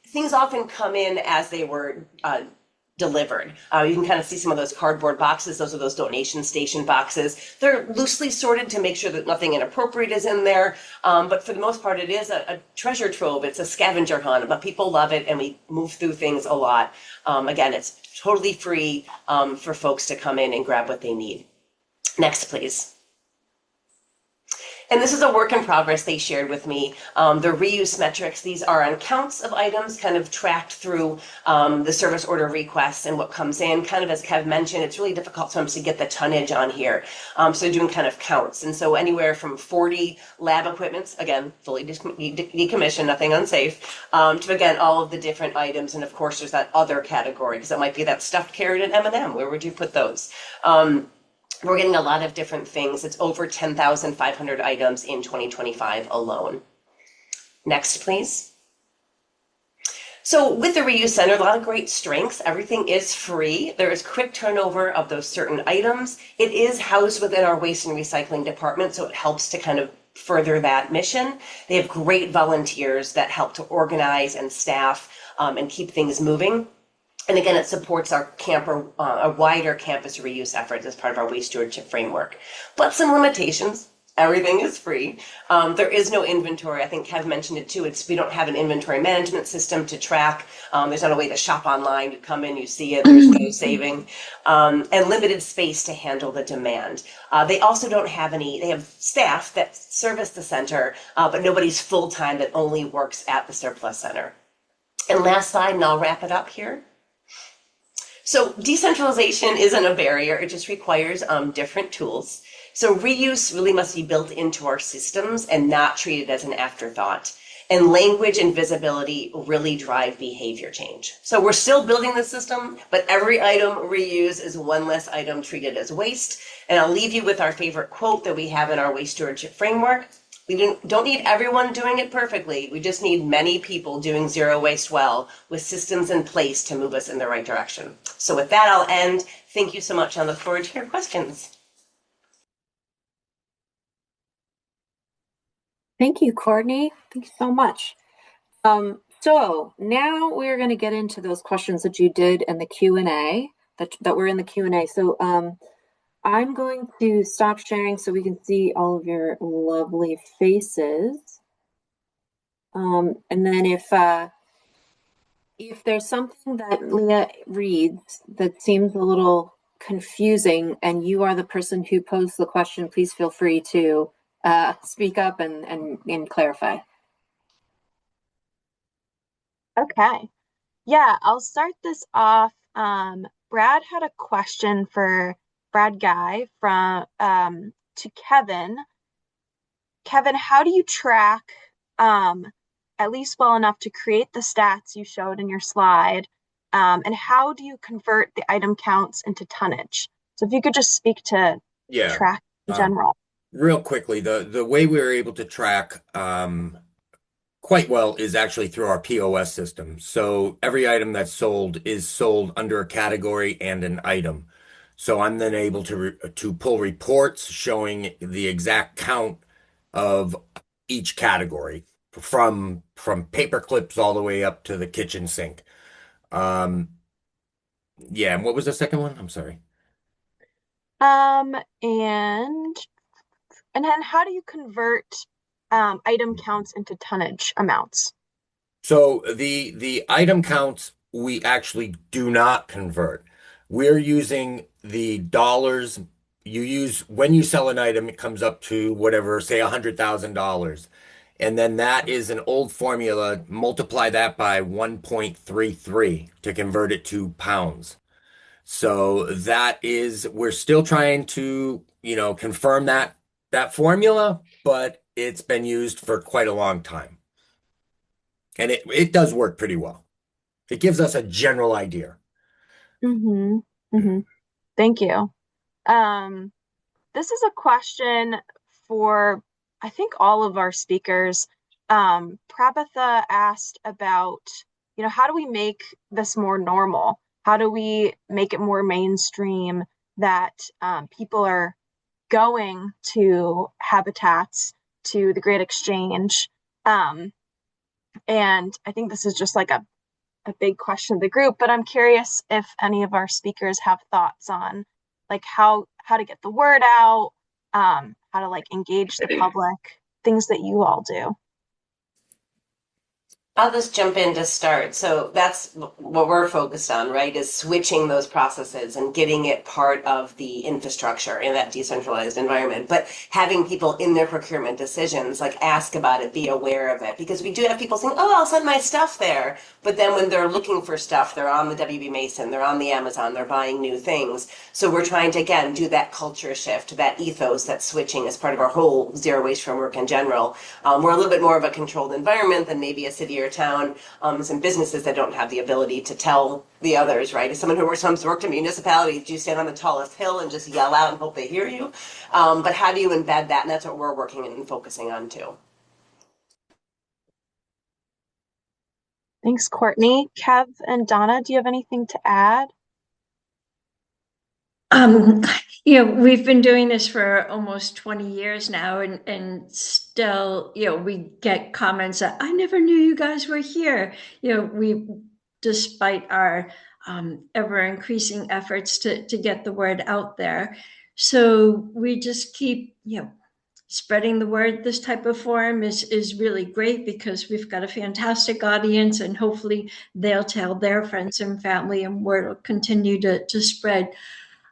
Things often come in as they were delivered. You can kind of see some of those cardboard boxes. Those are those donation station boxes. They're loosely sorted to make sure that nothing inappropriate is in there. But for the most part, it is a treasure trove. It's a scavenger hunt, but people love it and we move through things a lot. Again, it's totally free for folks to come in and grab what they need. Next, please. And this is a work in progress they shared with me. The reuse metrics, these are on counts of items kind of tracked through the service order requests and what comes in. Kind of as Kev mentioned, it's really difficult sometimes to get the tonnage on here. So they're doing kind of counts. And so anywhere from 40 lab equipments, again, fully decommissioned, nothing unsafe, to again, all of the different items. And of course, there's that other category, because it might be that stuffed carrot and M&M. Where would you put those? We're getting a lot of different things. It's over 10,500 items in 2025 alone. Next, please. So with the reuse center, a lot of great strengths. Everything is free. There is quick turnover of those certain items. It is housed within our waste and recycling department, so it helps to kind of further that mission. They have great volunteers that help to organize and staff and keep things moving. And again, it supports our a wider campus reuse efforts as part of our waste stewardship framework. But some limitations. Everything is free. There is no inventory. I think Kev mentioned it too. We don't have an inventory management system to track. There's not a way to shop online. You come in, you see it. There's no saving, and limited space to handle the demand. They also don't have any. They have staff that service the center, but nobody's full time that only works at the surplus center. And last slide, and I'll wrap it up here. So decentralization isn't a barrier, it just requires different tools. So reuse really must be built into our systems and not treated as an afterthought. And language and visibility really drive behavior change. So we're still building the system, but every item reused is one less item treated as waste. And I'll leave you with our favorite quote that we have in our waste stewardship framework. We don't need everyone doing it perfectly. We just need many people doing zero waste well with systems in place to move us in the right direction. So with that, I'll end. Thank you so much. I look forward to your questions. Thank you, Courtney. Thank you so much. So now we're going to get into those questions that you did in the Q&A, that were in the Q&A. So I'm going to stop sharing so we can see all of your lovely faces. And then if there's something that Leah reads that seems a little confusing and you are the person who posed the question, please feel free to speak up and clarify. Okay. Yeah, I'll start this off. Brad had a question for Brad Guy from to Kevin. Kevin, how do you track at least well enough to create the stats you showed in your slide? And how do you convert the item counts into tonnage? So if you could just speak to track in general. Real quickly, the way we were able to track quite well is actually through our POS system. So every item that's sold is sold under a category and an item. So I'm then able to pull reports showing the exact count of each category from paper clips all the way up to the kitchen sink. Yeah, and what was the second one? I'm sorry. And then how do you convert item counts into tonnage amounts? So the item counts we actually do not convert. We're using the dollars you use when you sell an item, it comes up to whatever, say $100,000. And then that is an old formula. Multiply that by 1.33 to convert it to pounds. So we're still trying to, confirm that formula, but it's been used for quite a long time. And it does work pretty well. It gives us a general idea. Thank you. This is a question for, I think, all of our speakers. Prabhatha asked about, how do we make this more normal? How do we make it more mainstream that people are going to habitats, to the Great Exchange? And I think this is just like a big question of the group, but I'm curious if any of our speakers have thoughts on like how to get the word out, how to like engage the public, things that you all do. I'll just jump in to start. So that's what we're focused on, right? Is switching those processes and getting it part of the infrastructure in that decentralized environment. But having people in their procurement decisions, like ask about it, be aware of it. Because we do have people saying, oh, I'll send my stuff there. But then when they're looking for stuff, they're on the WB Mason, they're on the Amazon, they're buying new things. So we're trying to, again, do that culture shift, that ethos, that switching as part of our whole zero waste framework in general. We're a little bit more of a controlled environment than maybe a city or town, some businesses that don't have the ability to tell the others, right? As someone who worked in municipalities, do you stand on the tallest hill and just yell out and hope they hear you? But how do you embed that? And that's what we're working and focusing on too. Thanks, Courtney. Kev and Donna, do you have anything to add? We've been doing this for almost 20 years now, and still, we get comments that I never knew you guys were here. Despite our ever increasing efforts to get the word out there. So we just keep, spreading the word. This type of forum is really great because we've got a fantastic audience, and hopefully they'll tell their friends and family, and word will continue to spread.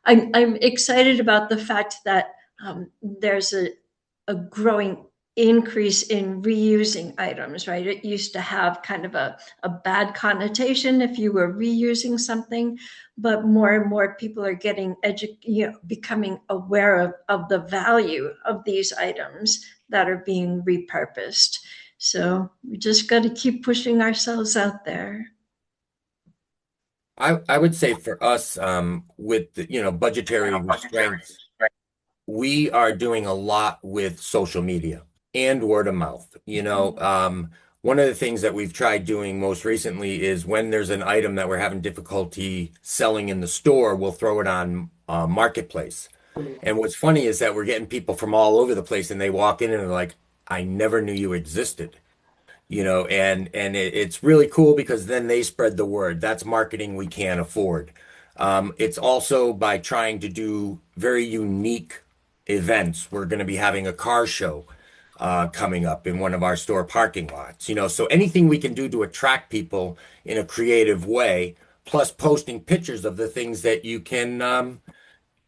I'm excited about the fact that there's a growing increase in reusing items, right? It used to have kind of a bad connotation if you were reusing something, but more and more people are getting becoming aware of the value of these items that are being repurposed. So we just got to keep pushing ourselves out there. I would say for us, with the, budgetary restraints, we are doing a lot with social media and word of mouth. One of the things that we've tried doing most recently is when there's an item that we're having difficulty selling in the store, we'll throw it on Marketplace. And what's funny is that we're getting people from all over the place, and they walk in and they're like, I never knew you existed. It's really cool because then they spread the word. That's marketing we can't afford. It's also by trying to do very unique events. We're going to be having a car show coming up in one of our store parking lots. So anything we can do to attract people in a creative way, plus posting pictures of the things that you can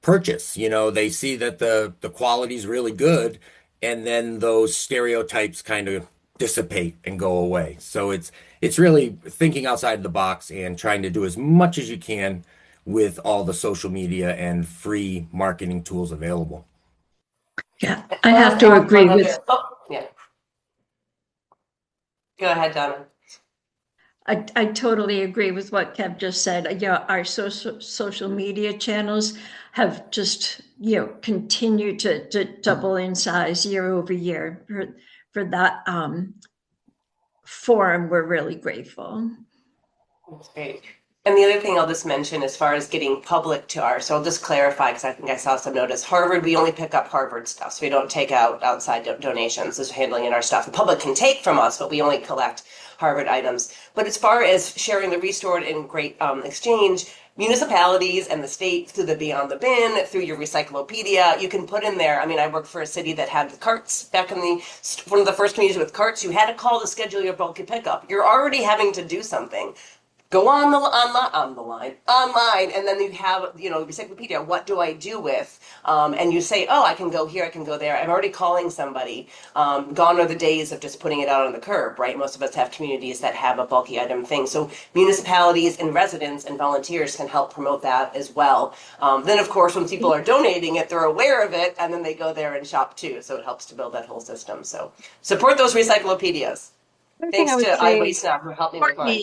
purchase. They see that the quality is really good, and then those stereotypes kind of dissipate and go away. So it's really thinking outside the box and trying to do as much as you can with all the social media and free marketing tools available. Yeah, I have to agree with. Oh, yeah. Go ahead, Donna. I totally agree with what Kev just said. Our social media channels have just, continued to double in size year over year. For that forum, we're really grateful. That's great. And the other thing I'll just mention as far as getting public to our, so I'll just clarify because I think I saw some notice. Harvard, we only pick up Harvard stuff. So we don't take out outside donations. This is handling in our stuff. The public can take from us, but we only collect Harvard items. But as far as sharing the restored in great exchange, municipalities and the state through the Beyond the Bin, through your recyclopedia, you can put in there. I mean, I worked for a city that had the carts back in one of the first communities with carts. You had to call to schedule your bulky pickup. You're already having to do something. Go on the line online, and then you have encyclopedia. What do I do with? And you say, oh, I can go here, I can go there. I'm already calling somebody. Gone are the days of just putting it out on the curb, right? Most of us have communities that have a bulky item thing. So municipalities and residents and volunteers can help promote that as well. Then, of course, when people are donating it, they're aware of it, and then they go there and shop too. So it helps to build that whole system. So support those recyclopedias. Thanks to iWasteNow for helping me with mine.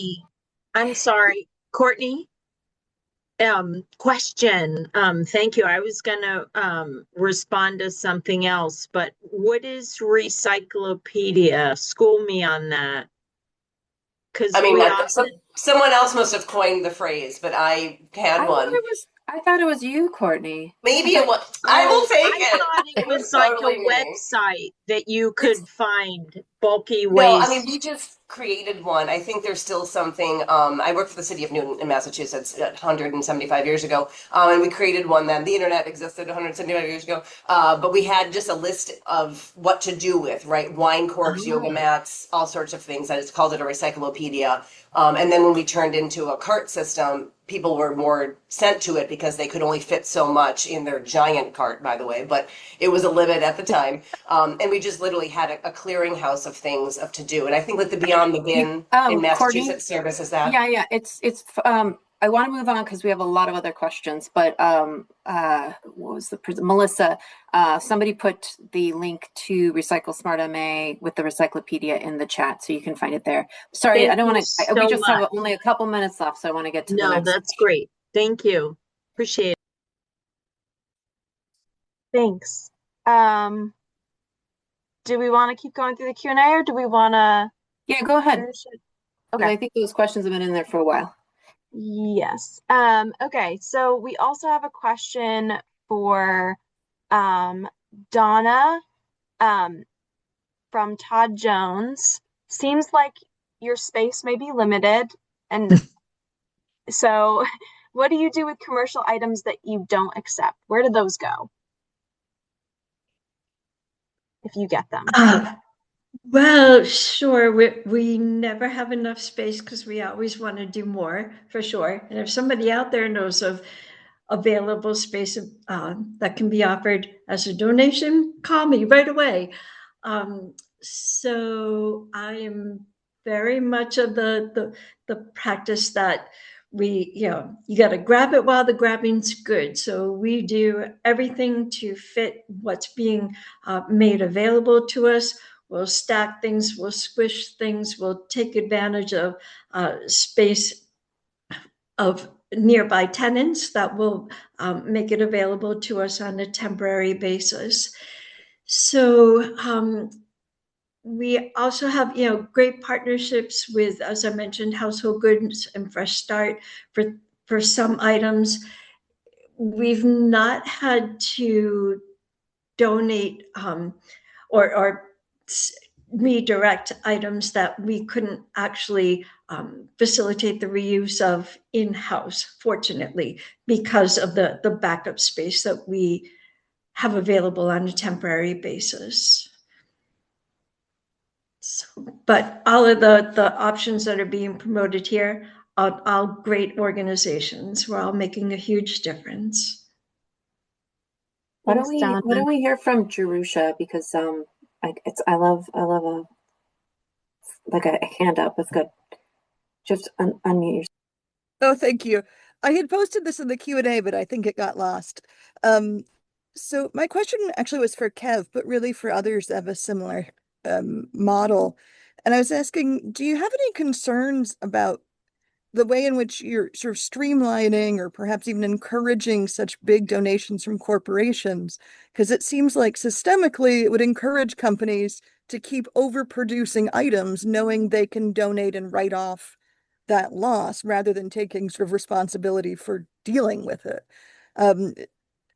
I'm sorry, Courtney. Question. Thank you. I was gonna respond to something else, but what is recyclopedia? School me on that. Because I mean, someone else must have coined the phrase, but I had one. I thought it was you, Courtney. Maybe it was. I will take I it. thought it was like totally a me. website that you could find bulky No, waste. I mean, we just created one. I think there's still something. I worked for the city of Newton in Massachusetts 175 years ago, and we created one then. The internet existed 175 years ago, but we had just a list of what to do with, right? Wine corks, yoga mats, all sorts of things. I just called it a recyclopedia. And then when we turned into a cart system, people were more sent to it because they could only fit so much in their giant cart, by the way, but it was a limit at the time. And we just literally had a clearinghouse of things of to do. And I think like the Beyond the Bin in Courtney? Massachusetts services that. Yeah, it's I want to move on because we have a lot of other questions, but what was Melissa, somebody put the link to Recycle Smart MA with the Recyclopedia in the chat, so you can find it there. Sorry, Thank I don't want you to, we so just have much. only a couple minutes left, so I want to get to the No, next. that's great. Thank you. Appreciate it. Thanks. Do we want to keep going through the Q&A or do we want to Yeah, go ahead. finish it? 'Cause Okay. I think those questions have been in there for a while. Yes. Okay, so we also have a question for Donna from Todd Jones. Seems like your space may be limited, and so what do you do with commercial items that you don't accept? Where do those go? If you get them. Well, sure. We never have enough space because we always want to do more, for sure. And if somebody out there knows of available space that can be offered as a donation, call me right away. So I am very much of the practice that you got to grab it while the grabbing's good. So we do everything to fit what's being made available to us. We'll stack things, we'll squish things, we'll take advantage of space of nearby tenants that will make it available to us on a temporary basis. So we also have, great partnerships with, as I mentioned, Household Goods and Fresh Start for some items. We've not had to donate or redirect items that we couldn't actually facilitate the reuse of in-house, fortunately, because of the backup space that we have available on a temporary basis. So, but all of the options that are being promoted here are all great organizations. We're all making a huge difference. Why Thanks, Donna. don't we hear from Jerusha, because I love a hand up. It's good. Just unmute yourself. Oh, thank you. I had posted this in the Q&A, but I think it got lost. So my question actually was for Kev, but really for others that have a similar model. And I was asking, do you have any concerns about the way in which you're sort of streamlining or perhaps even encouraging such big donations from corporations? Because it seems like systemically it would encourage companies to keep overproducing items, knowing they can donate and write off that loss rather than taking sort of responsibility for dealing with it. And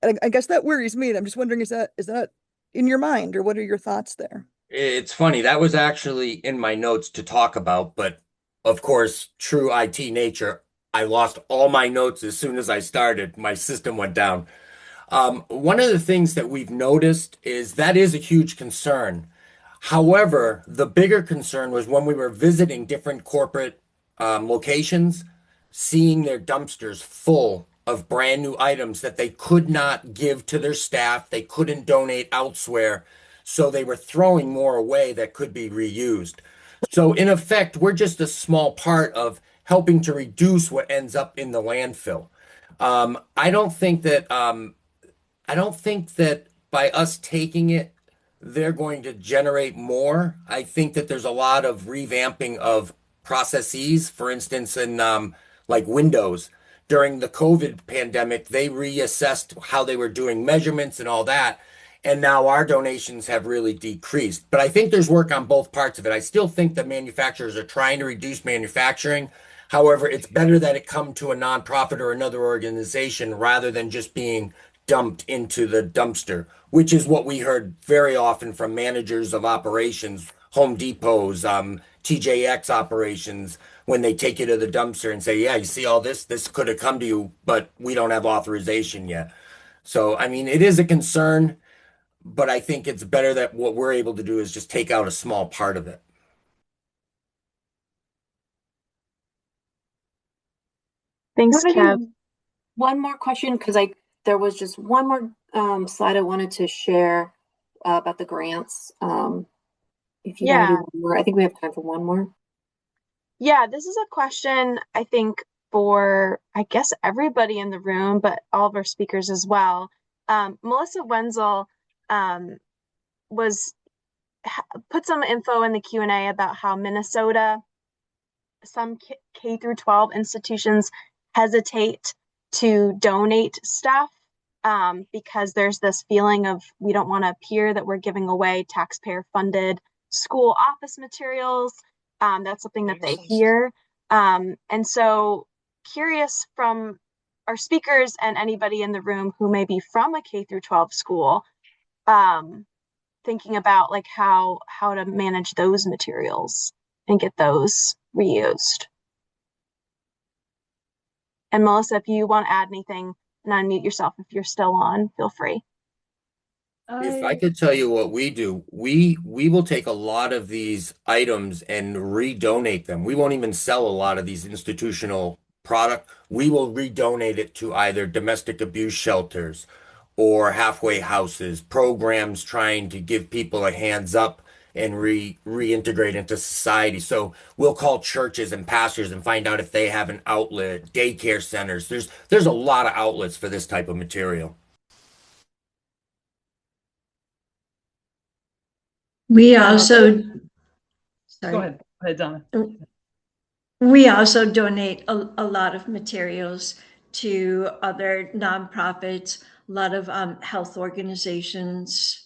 I guess that worries me. And I'm just wondering, is that in your mind, or what are your thoughts there? It's funny, that was actually in my notes to talk about, but of course, true IT nature, I lost all my notes as soon as I started. My system went down. One of the things that we've noticed is that is a huge concern. However, the bigger concern was when we were visiting different corporate locations, seeing their dumpsters full of brand new items that they could not give to their staff, they couldn't donate elsewhere, so they were throwing more away that could be reused. So in effect, we're just a small part of helping to reduce what ends up in the landfill. I don't think that by us taking it, they're going to generate more. I think that there's a lot of revamping of processes. For instance, in like Windows, during the COVID pandemic, they reassessed how they were doing measurements and all that. And now our donations have really decreased. But I think there's work on both parts of it. I still think that manufacturers are trying to reduce manufacturing. However, it's better that it come to a nonprofit or another organization rather than just being dumped into the dumpster, which is what we heard very often from managers of operations, Home Depots, TJX operations when they take you to the dumpster and say, yeah, you see all this? This could have come to you, but we don't have authorization yet. So, I mean, it is a concern, but I think it's better that what we're able to do is just take out a small part of it. Thanks, Kev. One more question, because there was just one more slide I wanted to share about the grants. If you want to do one more, I think we have time for one more. Yeah, this is a question I think for, I guess, everybody in the room, but all of our speakers as well. Melissa Wenzel put some info in the Q&A about how Minnesota, some K through 12 institutions hesitate to donate stuff because there's this feeling of we don't want to appear that we're giving away taxpayer funded school office materials. That's something that they hear. And so curious from our speakers and anybody in the room who may be from a K through 12 school, thinking about like how to manage those materials and get those reused. And Melissa, if you want to add anything and unmute yourself if you're still on, feel free. If I could tell you what we do, we will take a lot of these items and redonate them. We won't even sell a lot of these institutional product. We will redonate it to either domestic abuse shelters or halfway houses, programs trying to give people a hands up and reintegrate into society. So we'll call churches and pastors and find out if they have an outlet, daycare centers. There's a lot of outlets for this type of material. We also, sorry. Go ahead, Donna. We also donate a lot of materials to other nonprofits, a lot of health organizations,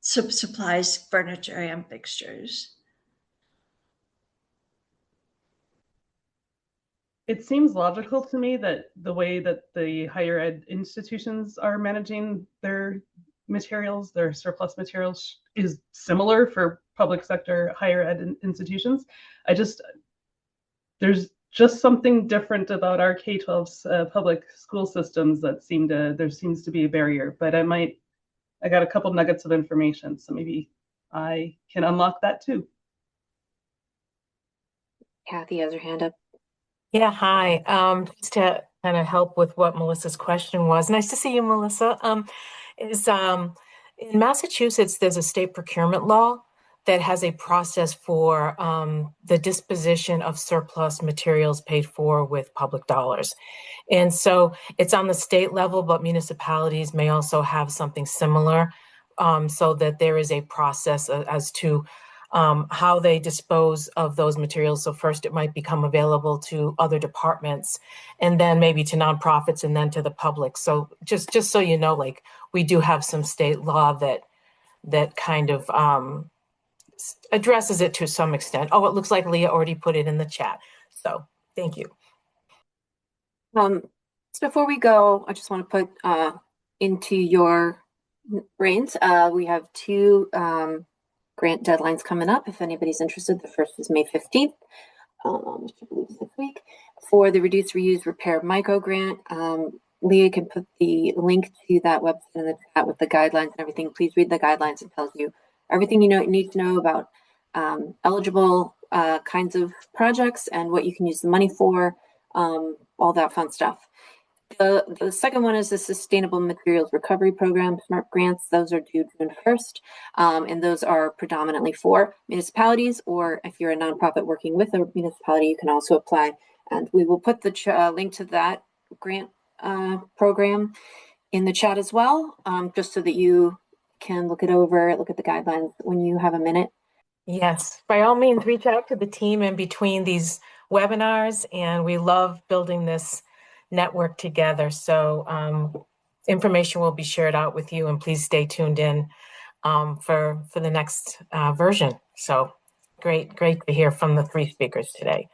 supplies, furniture, and fixtures. It seems logical to me that the way that the higher ed institutions are managing their materials, their surplus materials, is similar for public sector higher ed institutions. There's just something different about our K-12 public school systems that there seems to be a barrier, but I got a couple nuggets of information, so maybe I can unlock that too. Kathy has her hand up. Yeah, hi. Just to kind of help with what Melissa's question was. Nice to see you, Melissa. In Massachusetts, there's a state procurement law that has a process for the disposition of surplus materials paid for with public dollars. And so it's on the state level, but municipalities may also have something similar, so that there is a process as to how they dispose of those materials. So first it might become available to other departments, and then maybe to nonprofits, and then to the public. So just so you know, like, we do have some state law that kind of addresses it to some extent. Oh, it looks like Leah already put it in the chat. So thank you. So before we go, I just want to put into your brains, we have two grant deadlines coming up. If anybody's interested, the first is May 15th, which I believe is this week, for the Reduce, Reuse, Repair Micro Grant. Leah can put the link to that website in the chat with the guidelines and everything. Please read the guidelines. It tells you everything you need to know about eligible kinds of projects and what you can use the money for, all that fun stuff. The second one is the Sustainable Materials Recovery Program, SMART grants. Those are due June 1st, and those are predominantly for municipalities, or if you're a nonprofit working with a municipality, you can also apply. And we will put the link to that grant program in the chat as well, just so that you can look it over, look at the guidelines when you have a minute. Yes, by all means, reach out to the team in between these webinars, and we love building this network together. So information will be shared out with you, and please stay tuned in for the next version. So great to hear from the three speakers today.